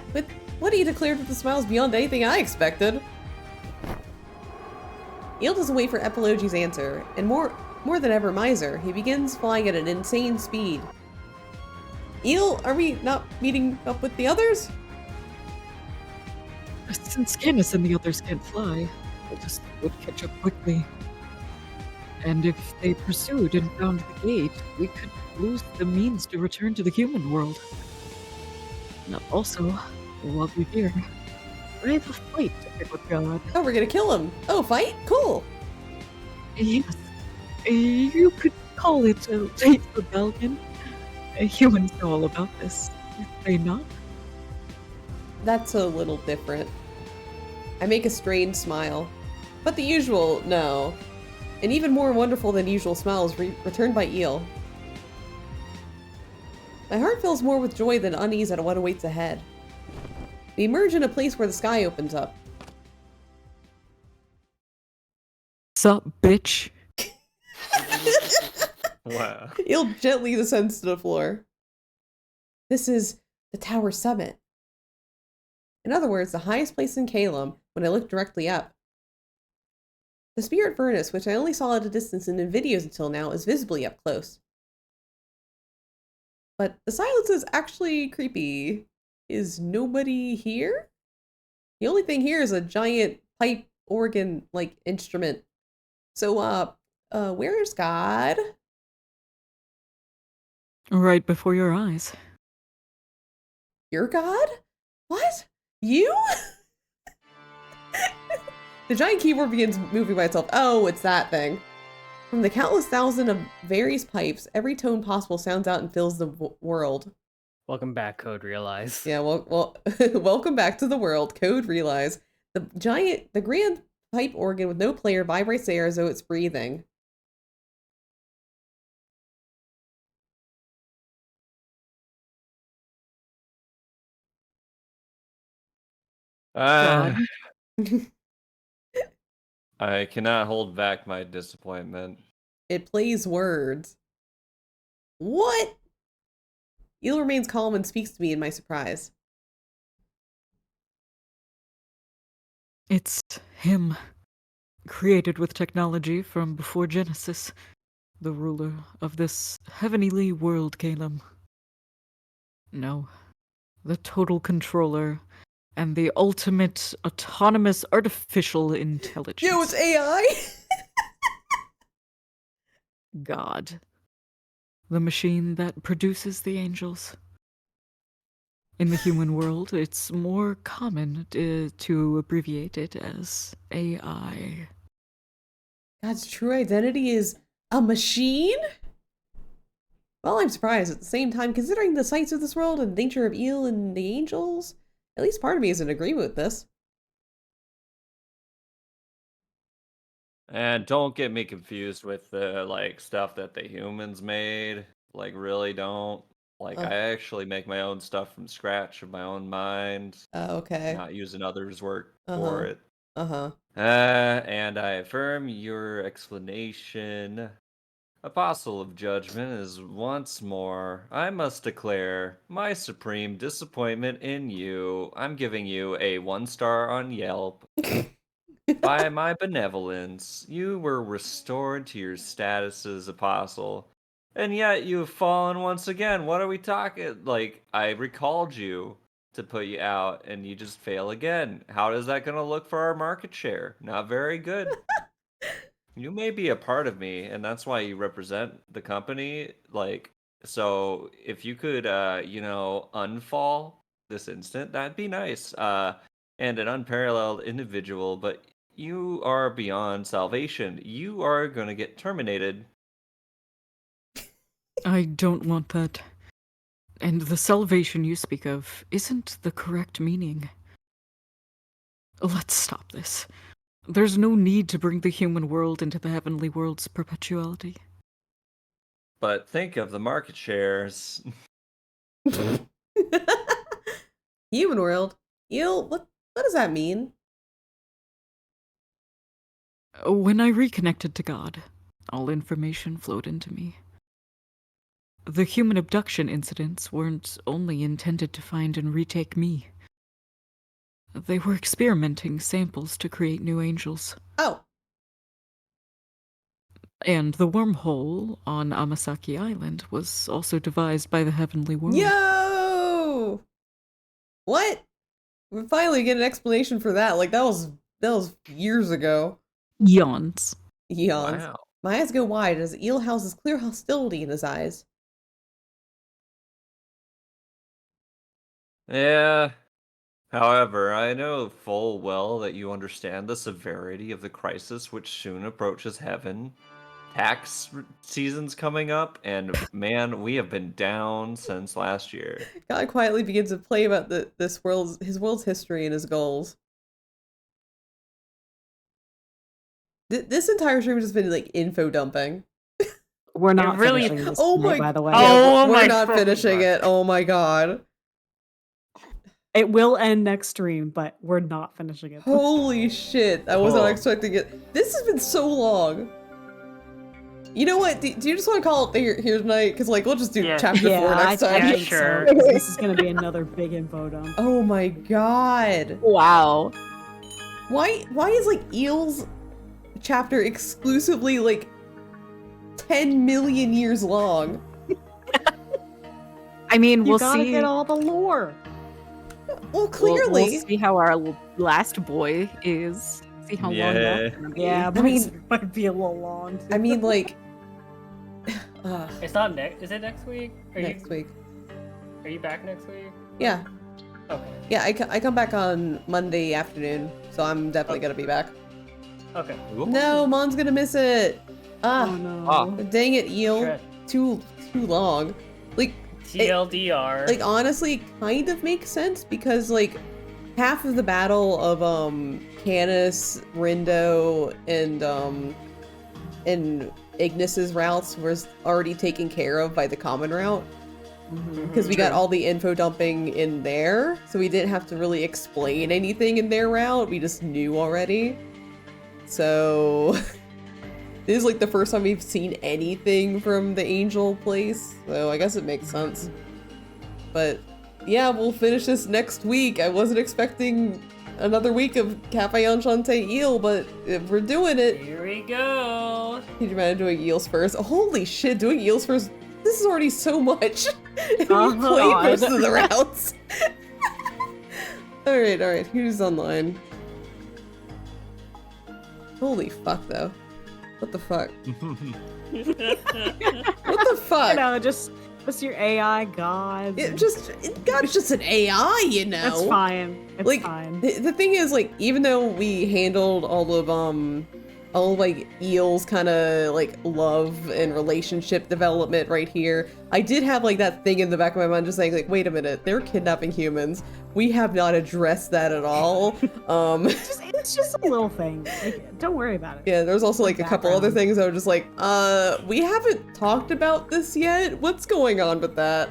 Woody declared with the smiles beyond anything I expected. Eel doesn't wait for Apology's answer, and more than ever miser, he begins flying at an insane speed. Eel, are we not meeting up with the others? Since Canis and the others can't fly, I just would catch up quickly. And if they pursued and found the gate, we could lose the means to return to the human world. Now, also, while we're here, I have a fight to pick with God. Oh, we're gonna kill him. Oh, fight? Cool. Yes. You could call it a late rebellion. Humans know all about this, if they not. That's a little different. I make a strained smile. But the usual, no. An even more wonderful than usual smile is returned by Eel. My heart fills more with joy than unease at what awaits ahead. We emerge in a place where the sky opens up. Sup, bitch? Wow. Eel gently descends to the floor. This is the tower summit. In other words, the highest place in Calum when I look directly up. The spirit furnace, which I only saw at a distance and in videos until now, is visibly up close. But the silence is actually creepy. Is nobody here? The only thing here is a giant pipe organ-like instrument. So, where's God? Right before your eyes. Your God? What? You? The giant keyboard begins moving by itself. Oh, it's that thing. From the countless thousand of various pipes, every tone possible sounds out and fills the world. Welcome back, Code Realize. Yeah, well, welcome back to the world, Code Realize. The grand pipe organ with no player vibrates the air as though it's breathing. God. I cannot hold back my disappointment. It plays words. What? Il remains calm and speaks to me in my surprise. It's him, created with technology from before Genesis, the ruler of this heavenly world, Calum. No, the total controller and the ultimate autonomous artificial intelligence. Yo, it's AI? God. The machine that produces the angels. In the human world, it's more common to abbreviate it as AI. God's true identity is a machine? Well, I'm surprised at the same time, considering the sights of this world and the nature of Il and the angels. At least part of me is in agreement with this. And don't get me confused with the stuff that the humans made. Really don't. I actually make my own stuff from scratch of my own mind. Okay. Not using others' work for it. And I affirm your explanation. Apostle of Judgment is once more, I must declare my supreme disappointment in you. I'm giving you a 1-star on Yelp. By my benevolence, you were restored to your status as apostle. And yet you have fallen once again. What are we talking? I recalled you to put you out and you just fail again. How is that going to look for our market share? Not very good. You may be a part of me, and that's why you represent the company. So if you could, unfall this instant, that'd be nice. And an unparalleled individual, but you are beyond salvation. You are going to get terminated. I don't want that. And the salvation you speak of isn't the correct meaning. Let's stop this. There's no need to bring the human world into the heavenly world's perpetuality. But think of the market shares. Human world? Il, what does that mean? When I reconnected to God, all information flowed into me. The human abduction incidents weren't only intended to find and retake me. They were experimenting samples to create new angels. Oh. And the wormhole on Amasaki Island was also devised by the heavenly world. Yo! What? We finally get an explanation for that. That was years ago. Eons. Wow. My eyes go wide as Il houses clear hostility in his eyes. Yeah. However, I know full well that you understand the severity of the crisis which soon approaches heaven. Tax season's coming up, and man, we have been down since last year. God quietly begins to play about his world's history and his goals. This entire stream has just been info dumping. We're not finishing this tonight, by the way. We're not finishing it. Oh my god. It will end next stream, but we're not finishing it. Holy shit. I was not expecting it. This has been so long. You know what? Do you just want to call it here tonight? Because we'll just do chapter 4 next time. Yeah, sure. This is going to be another big info dump. Oh my god. Wow. Why is Il's chapter exclusively 10 million years long? I mean, you we'll gotta see. Get all the lore. Well, clearly. We'll see how our last boy is. See how long that's gonna be. Yeah, but it might be a little long. I mean, It's not next. Is it next week? Next week. Are you back next week? Yeah. Okay. Yeah, I come back on Monday afternoon, so I'm definitely gonna be back. Okay. No, Mon's gonna miss it. Ah, Oh no. Ah. dang it, Eel. Shit. Too long. Like, TLDR. like honestly, kind of makes sense because like half of the battle of Canis, Rindo, and Ignis's routes was already taken care of by the common route. Because we got all the info dumping in there, so we didn't have to really explain anything in their route. We just knew already. So this is like the first time we've seen anything from the Angel place, so I guess it makes sense. But yeah, we'll finish this next week. I wasn't expecting another week of Cafe Enchanté Eel, but we're doing it. Here we go. Can you imagine doing Eels first? Holy shit, doing Eels first. This is already so much. And we played most of the routes. Alright, who's online? Holy fuck, though. What the fuck? What the fuck? Just your AI god. God's just an AI, you know. That's fine. It's like, fine. The thing is, like, even though we handled all of like Eel's kind of like love and relationship development right here, I did have like that thing in the back of my mind just saying like, wait a minute, they're kidnapping humans. We have not addressed that at all. It's just a little thing. Like, don't worry about it. Yeah, there's also like a couple other things that were just like, we haven't talked about this yet. What's going on with that?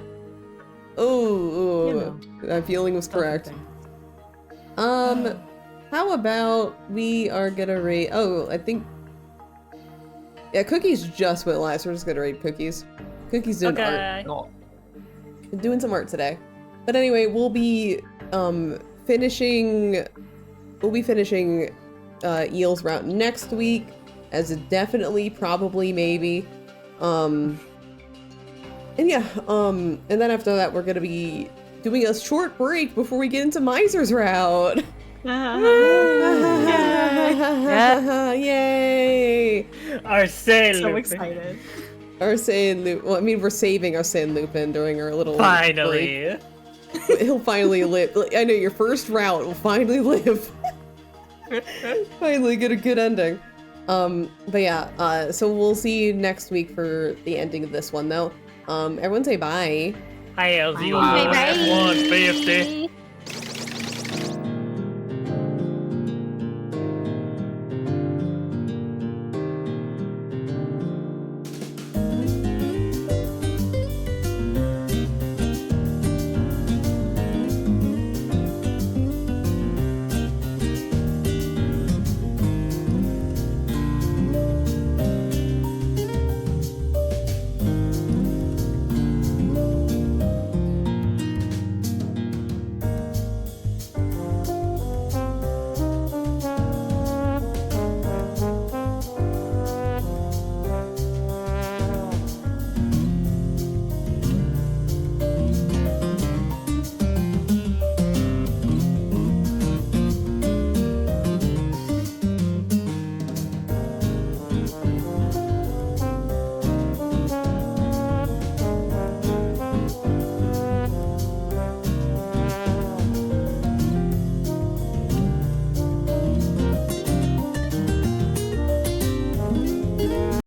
Oh, that feeling was correct. How about we are gonna rate, I think, yeah, Cookies just went live, so we're just gonna rate Cookies. Cookies doing art. Doing some art today. But anyway, we'll be finishing Eel's route next week as a definitely, probably, maybe. And yeah, and then after that we're gonna be doing a short break before we get into Miser's route. Yay! Arsene So Lupin. excited. Arsene Lupin. Well, I mean, we're saving Arsene Lupin during our little Finally. break. He'll finally live. I know your first route will finally live. Finally get a good ending. But yeah, so we'll see you next week for the ending of this one, though. Everyone say bye. Hi, LZ. Bye. 150.